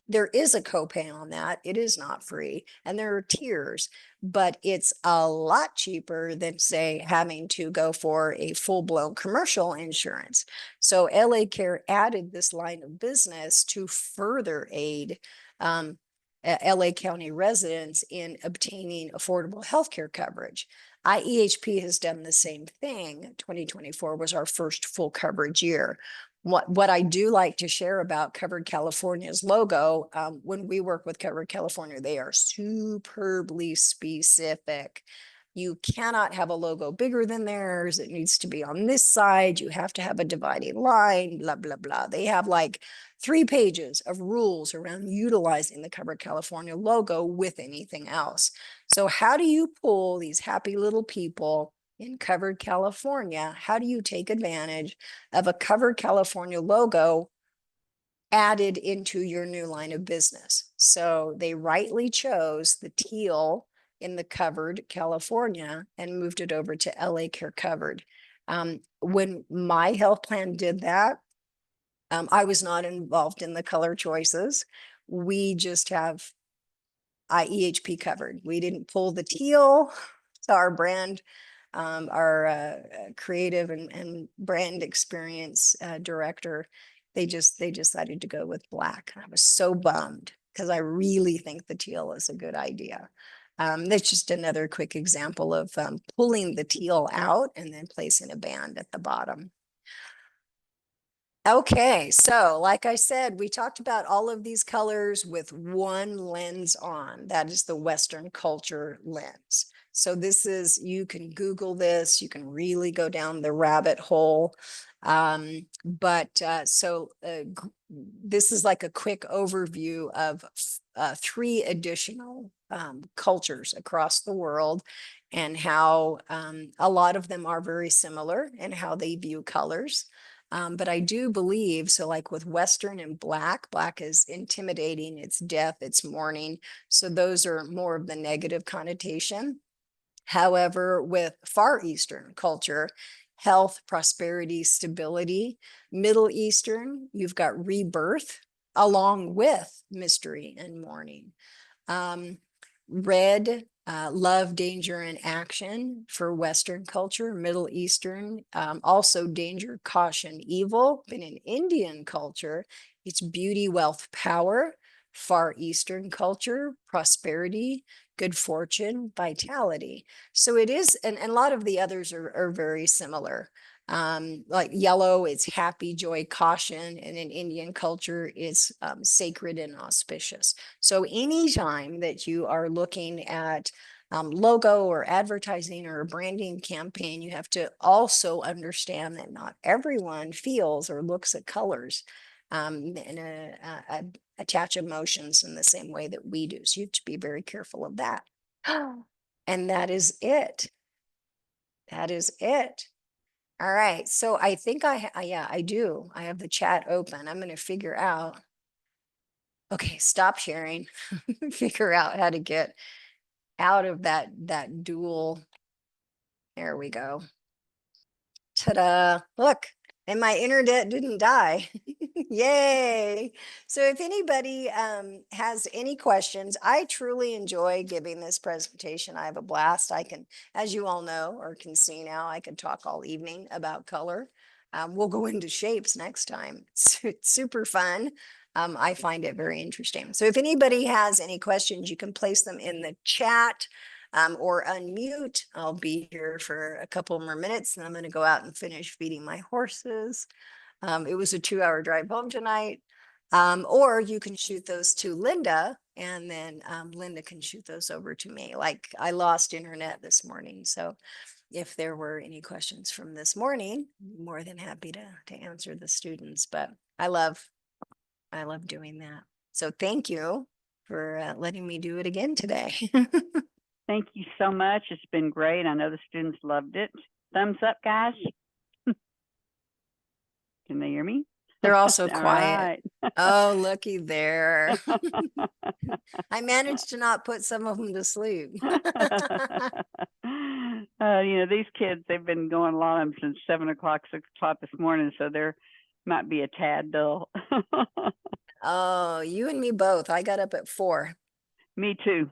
There is a copay on that. It is not free, and there are tiers, but it's a lot cheaper than, say, having to go for a full-blown commercial insurance. So LA Care added this line of business to further aid LA County residents in obtaining affordable healthcare coverage. IEHP has done the same thing. 2024 was our first full coverage year. What I do like to share about Covered California's logo, when we work with Covered California, they are superbly specific. You cannot have a logo bigger than theirs. It needs to be on this side. You have to have a dividing line, blah, blah, blah. They have like 3 pages of rules around utilizing the Covered California logo with anything else. So how do you pull these happy little people in Covered California? How do you take advantage of a Covered California logo added into your new line of business? So they rightly chose the teal in the Covered California and moved it over to LA Care Covered. When my health plan did that, I was not involved in the color choices. We just have IEHP covered. We didn't pull the teal. So our brand, our creative and brand experience director, they decided to go with black. I was so bummed because I really think the teal is a good idea. That's just another quick example of pulling the teal out and then placing a band at the bottom. Okay, so like I said, we talked about all of these colors with one lens on. That is the Western culture lens. So this is, you can Google this, you can really go down the rabbit hole. This is like a quick overview of 3 additional cultures across the world, and how a lot of them are very similar in how they view colors. But I do believe, so like with Western and Black, Black is intimidating, it's death, it's mourning. So those are more of the negative connotation. However, with Far Eastern culture, health, prosperity, stability. Middle Eastern, you've got rebirth along with mystery and mourning. Red, love, danger, and action for Western culture. Middle Eastern, also danger, caution, evil. But in Indian culture, it's beauty, wealth, power. Far Eastern culture, prosperity, good fortune, vitality. So it is, and a lot of the others are very similar. Like yellow, it's happy, joy, caution, and in Indian culture, it's sacred and auspicious. So anytime that you are looking at logo or advertising or a branding campaign, you have to also understand that not everyone feels or looks at colors and attach emotions in the same way that we do. So you have to be very careful of that. And that is it. That is it. All right. So I think yeah, I do. I have the chat open. I'm going to figure out. Okay, stop sharing. Figure out how to get out of that dual. There we go. Ta-da. Look, and my internet didn't die. Yay. So if anybody has any questions, I truly enjoy giving this presentation. I have a blast. I can, as you all know or can see now, I can talk all evening about color. We'll go into shapes next time. It's super fun. I find it very interesting. So if anybody has any questions, you can place them in the chat. Or unmute. I'll be here for a couple more minutes and I'm going to go out and finish feeding my horses. It was a 2-hour drive home tonight. Or you can shoot those to Linda and then Linda can shoot those over to me. Like I lost internet this morning. So if there were any questions from this morning, I'm more than happy to answer the students, but I love doing that. So thank you for letting me do it again today. Thank you so much. It's been great. I know the students loved it. Thumbs up, guys. Can they hear me? They're also All quiet. right. Oh, looky there. I managed to not put some of them to sleep. These kids, they've been going along since 7 o'clock, 6 o'clock this morning, so they're might be a tad dull. Oh, you and me both. I got up at 4. Me too.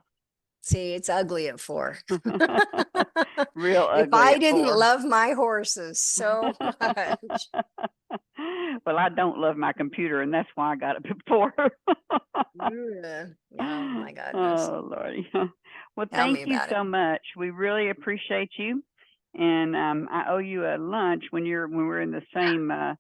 See, it's ugly at 4. Real ugly. If I at didn't 4. love my horses so much. Well, I don't love my computer, and that's why I got up at 4. Oh my goodness. Oh, Lordy. Well, Tell me thank you about so it. much. We really appreciate you. And I owe you a lunch when we're in the same I'm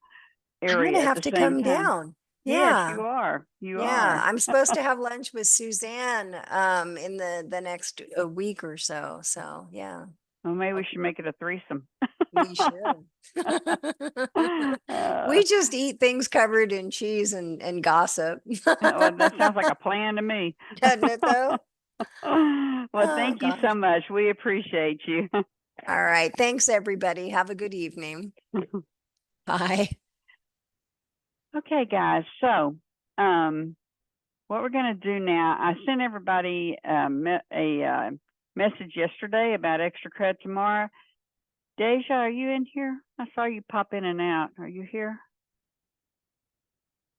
area gonna at have the to same come time. down. Yes, Yeah. you are. You Yeah, are. I'm supposed to have lunch with Suzanne in the next week or so. So yeah, Well, maybe we should make it a threesome. we should. We just eat things covered in cheese and gossip. Well, that sounds like a plan to me. Doesn't it though? Well, Oh, thank you so gosh. much. We appreciate you. All right. Thanks everybody. Have a good evening. Bye. Okay, guys. So, what we're going to do now, I sent everybody a message yesterday about extra credit tomorrow. Deja, are you in here? I saw you pop in and out. Are you here?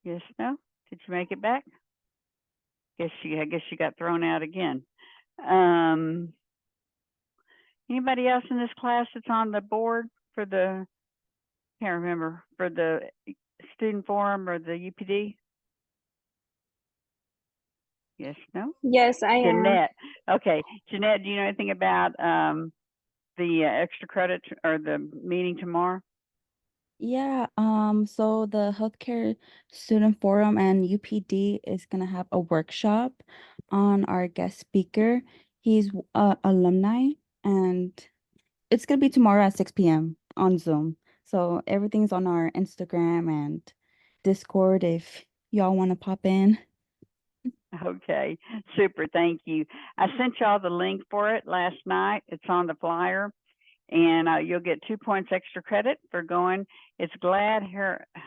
Yes, no? Did you make it back? I guess you got thrown out again. Anybody else in this class that's on the board for the, can't remember, for the student forum or the UPD? Yes, no? Yes, I am. Jeanette. Okay, Jeanette, do you know anything about the extra credit or the meeting tomorrow? Yeah, so the Healthcare Student Forum and UPD is gonna have a workshop on our guest speaker. He's alumni and it's gonna be tomorrow at 6 p.m. on Zoom. So everything's on our Instagram and Discord if y'all want to pop in. Okay, super, thank you. I sent y'all the link for it last night. It's on the flyer, and you'll get 2 points extra credit for going. It's Glad Hair, I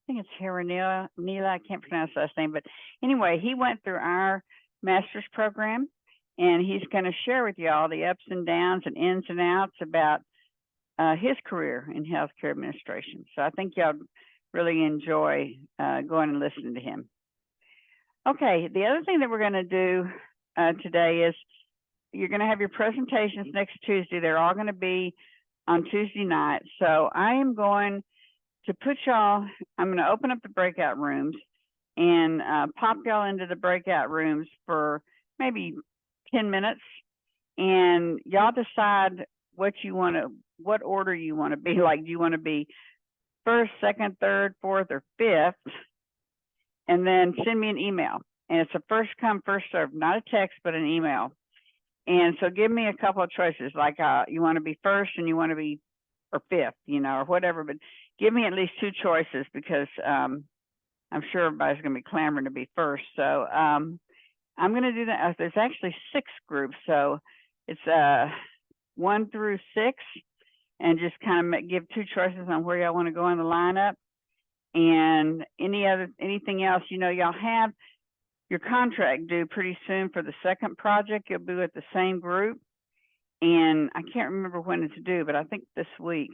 think it's Haranila, I can't pronounce the last name, but anyway, he went through our master's program, and he's going to share with y'all the ups and downs and ins and outs about his career in healthcare administration. So I think y'all really enjoy going and listening to him. Okay, the other thing that we're going to do today is you're going to have your presentations next Tuesday. They're all going to be on Tuesday night. So I am going to put y'all, I'm going to open up the breakout rooms and pop y'all into the breakout rooms for maybe 10 minutes. And y'all decide what you want to, what order you want to be. Like, do you want to be first, second, third, fourth, or fifth? And then send me an email. And it's a first come, first serve, not a text, but an email. And so give me a couple of choices, like you want to be first and you want to be, or fifth, you know, or whatever, but give me at least 2 choices because I'm sure everybody's going to be clamoring to be first. So I'm going to do that. There's actually 6 groups. So it's 1 through 6, and just kind of give 2 choices on where y'all want to go in the lineup. And anything else, you know, y'all have your contract due pretty soon for the second project. You'll be with the same group. And I can't remember when it's due, but I think this week.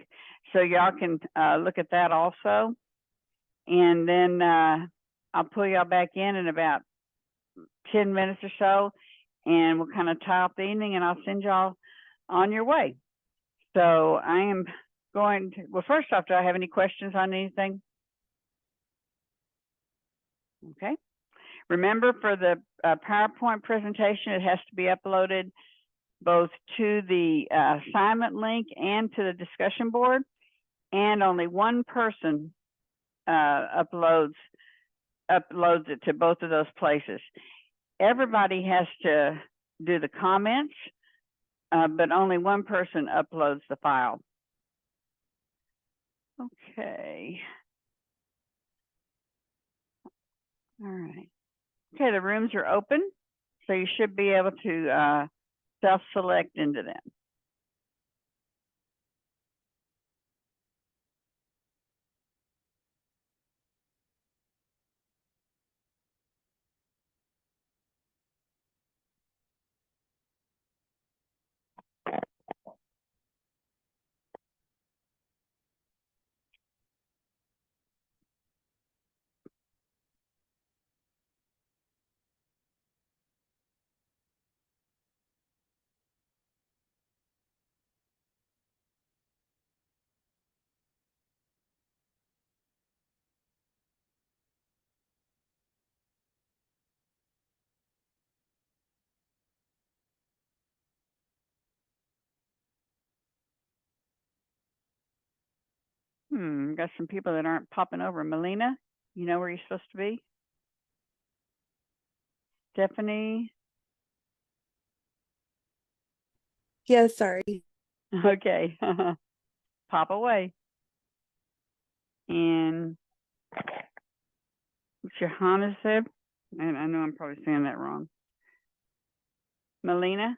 So y'all can look at that also. And then I'll pull y'all back in about 10 minutes or so, and we'll kind of tie up the evening, and I'll send y'all on your way. So I am going to, well, first off, do I have any questions on anything? Okay. Remember, for the PowerPoint presentation, it has to be uploaded both to the assignment link and to the discussion board, and only one person uploads it to both of those places. Everybody has to do the comments, but only one person uploads the file. Okay. All right. Okay, the rooms are open, so you should be able to self-select into them. Got some people that aren't popping over. Melina, you know where you're supposed to be? Stephanie? Yeah, sorry. Okay. Pop away. And Johanna said, and I know I'm probably saying that wrong. Melina?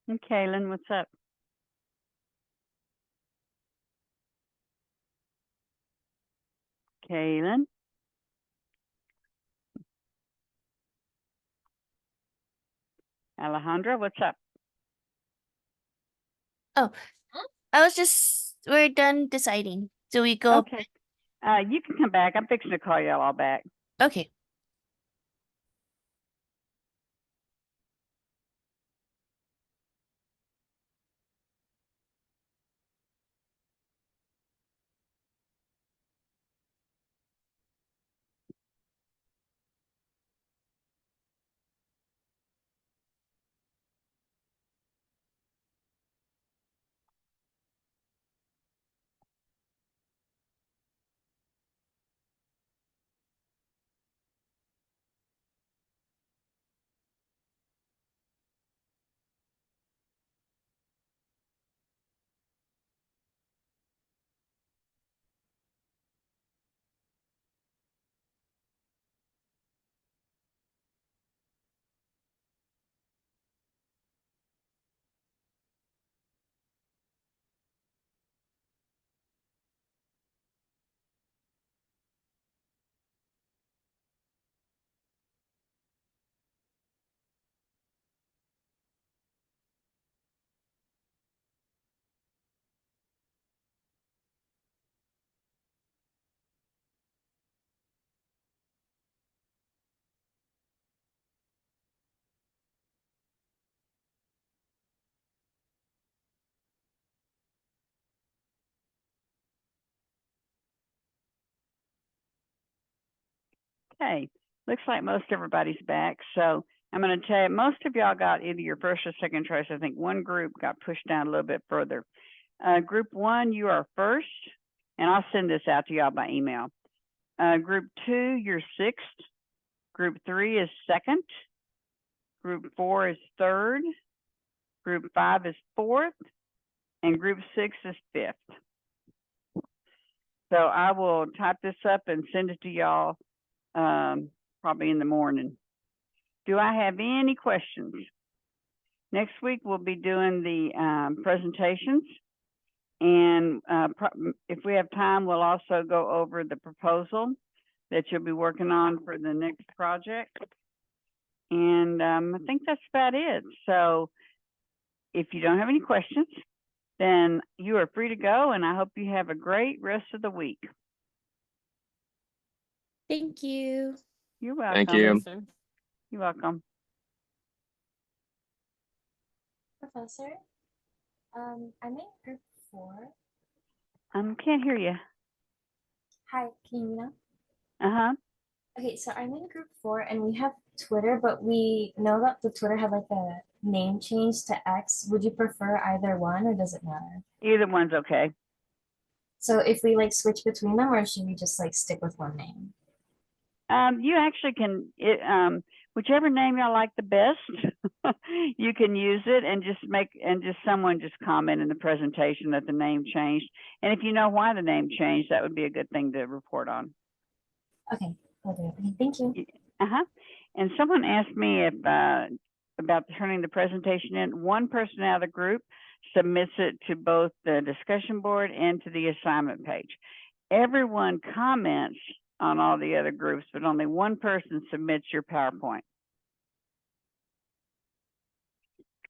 And Kaylin, what's up? Kaylin? Alejandra, what's up? Oh, we're done deciding. So we go, Okay. You can come back. I'm fixing to call y'all all back. okay. Okay. Looks like most everybody's back. So I'm going to tell you, most of y'all got either your first or second choice. I think one group got pushed down a little bit further. Group 1, you are first, and I'll send this out to y'all by email. Group 2, you're sixth. Group 3 is second. Group 4 is third. Group 5 is fourth. And group 6 is fifth. So I will type this up and send it to y'all probably in the morning. Do I have any questions? Next week, we'll be doing the presentations. And if we have time, we'll also go over the proposal that you'll be working on for the next project. And I think that's about it. So if you don't have any questions, then you are free to go. And I hope you have a great rest of the week. Thank you. You're welcome. Thank you. You're welcome. Professor, I'm in group 4. Can't hear you. Hi, can you hear me now? Uh-huh. Okay, so I'm in group 4 and we have Twitter, but we know that the Twitter had like a name change to X. Would you prefer either one or does it matter? Either one's okay. So if we like switch between them or should we just like stick with one name? You actually can, whichever name y'all like the best, you can use it and just someone just comment in the presentation that the name changed. And if you know why the name changed, that would be a good thing to report on. Okay, will do. Okay, thank you. Uh-huh. And someone asked me if, about turning the presentation in. One person out of the group submits it to both the discussion board and to the assignment page. Everyone comments on all the other groups, but only one person submits your PowerPoint.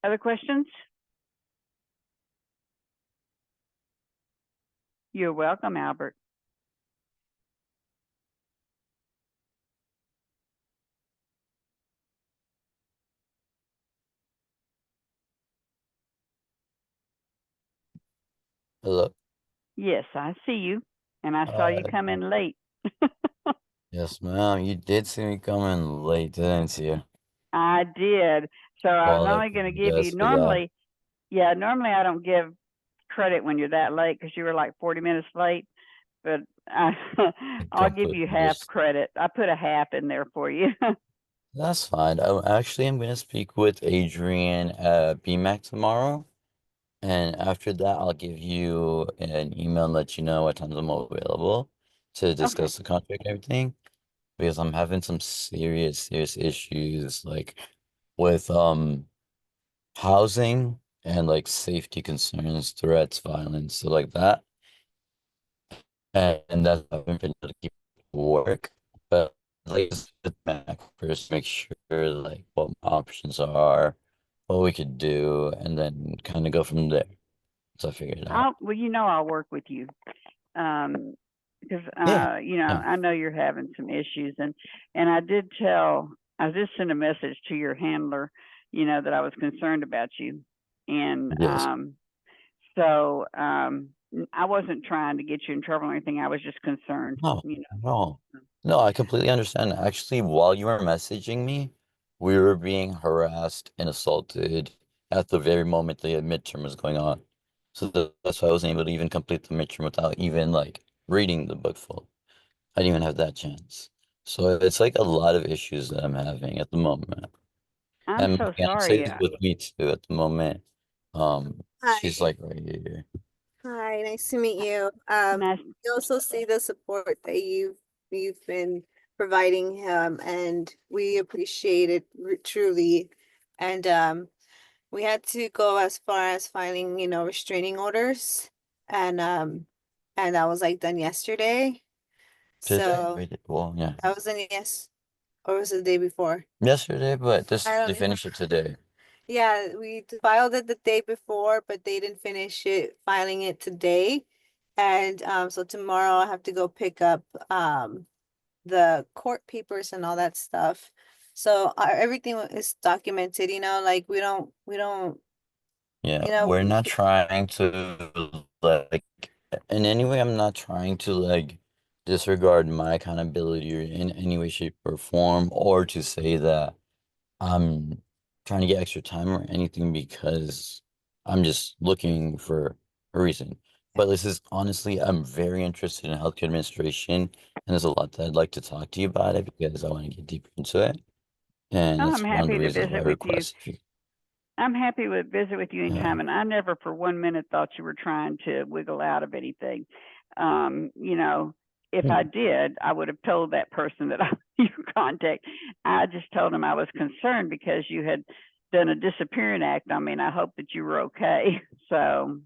Other questions? You're welcome, Albert. Hello. Yes, I see you. And I saw you come in late. Yes, ma'am. You did see me coming late, didn't you? I did. So I was Well, only going to give you, yes, for that. normally I don't give credit when you're that late because you were like 40 minutes late. But I'll give you Completely half credit. I put a half in there for you. That's fine. I'm gonna speak with Adrian at BMAC tomorrow, and after that, I'll give you an email and let you know what times I'm available to discuss the contract and everything. Because I'm having some serious issues like with housing and like safety concerns, threats, violence, stuff like that. And that's how I've been able to keep work. But like just sit back first, make sure like what my options are, what we could do, and then kind of go from there. So I figured it out. Well, I'll work with you. Because Yeah. Yeah. I know you're having some issues, and I did send a message to your handler, that I was concerned about you, and Yes. so I wasn't trying to get you in trouble or anything. I was just concerned, No, no, no, I completely understand. Actually, while you were messaging me, we were being harassed and assaulted at the very moment the midterm was going on. So that's why I wasn't able to even complete the midterm without even like reading the book full. I didn't even have that chance. So it's like a lot of issues that I'm having at the moment. I'm And my so fiance sorry. is with me too at the moment. She's Hi. like right here. Hi, nice to meet you. Nice. We also see the support that you've been providing him, and we appreciate it truly. And we had to go as far as filing, restraining orders, and that was like done yesterday. Today, So well, yeah. that was in yes, or was it the day before? Yesterday, but I they don't even. finished it today. Yeah, we filed it the day before, but they didn't finish it filing it today. And so tomorrow I have to go pick up the court papers and all that stuff. So everything is documented, like we don't, Yeah, you know, we're not trying to like in any way, I'm not trying to like disregard my accountability or in any way, shape, or form, or to say that I'm trying to get extra time or anything because I'm just looking for a reason. But this is honestly, I'm very interested in healthcare administration, and there's a lot that I'd like to talk to you about it because I want to get deeper into it. And Oh, that's I'm one of the happy to reasons why I visit with you. requested you. I'm happy to visit with you Yeah. anytime, and I never for 1 minute thought you were trying to wiggle out of anything. If I did, I would have told that person that I you contact. I just told him I was concerned because you had done a disappearing act. I mean, I hope that you were okay. So,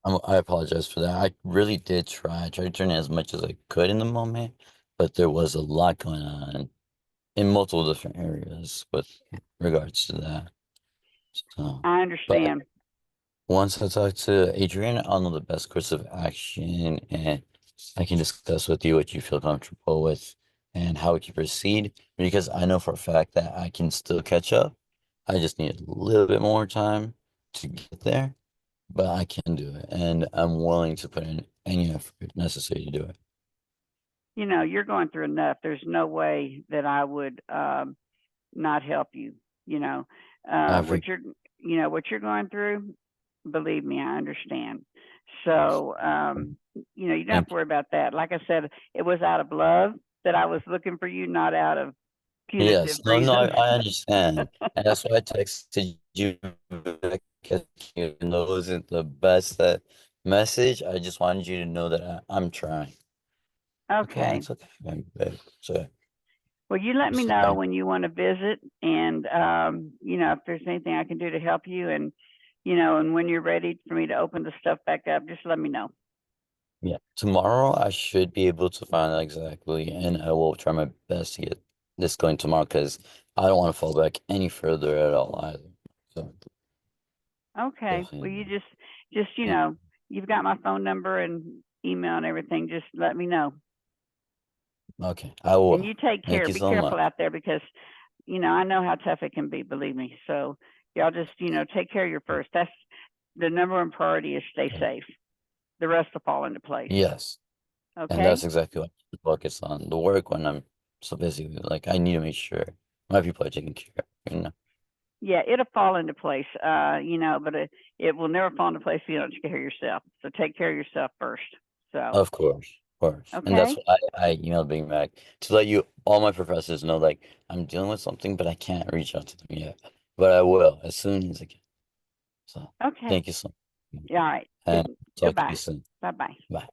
I apologize for that. I really did try. I tried to turn it as much as I could in the moment, but there was a lot going on in multiple different areas with regards to that. So, I but understand. once I talk to Adrian, I'll know the best course of action and I can discuss with you what you feel comfortable with and how we can proceed because I know for a fact that I can still catch up. I just need a little bit more time to get there, but I can do it and I'm willing to put in any effort necessary to do it. You're going through enough. There's no way that I would not help you. You know, I what think, you're going through. Believe me, I understand. So, you don't have thank to you. worry about that. Like I said, it was out of love that I was looking for you, not out of punitive Yes, no, reasons. I understand. And that's why I texted you back, even though it wasn't the best message. I just wanted you to know that I'm trying. Okay, Okay. it's okay, babe. So, Well, you let me it's know okay. when you want to visit, and if there's anything I can do to help you, and and when you're ready for me to open the stuff back up, just let me know. Yeah, tomorrow I should be able to find out exactly, and I will try my best to get this going tomorrow because I don't want to fall back any further at all either. So, Okay. Well, definitely. you just Thank you've got my phone number and email and everything. Just let me know. you. Okay, I And you will. take Thank care. you Be so careful much. out there because, I know how tough it can be, believe me. So y'all just, take care of your first. That's the number one priority is stay Okay. safe. The rest will fall into place. Yes. And Okay? that's exactly what I focus on. The work when I'm so busy, like I need to make sure my people are taken care of. Yeah, it'll fall into place. But it will never fall into place if you don't take care of yourself. So take care of yourself first. So, Of course, of course. And that's okay? why I emailed Big Mac to let you, all my professors know, like I'm dealing with something, but I can't reach out to them yet. But I will as soon as I can. So Okay. thank you so much. All right. And talk to you Goodbye. soon. Bye bye. Bye.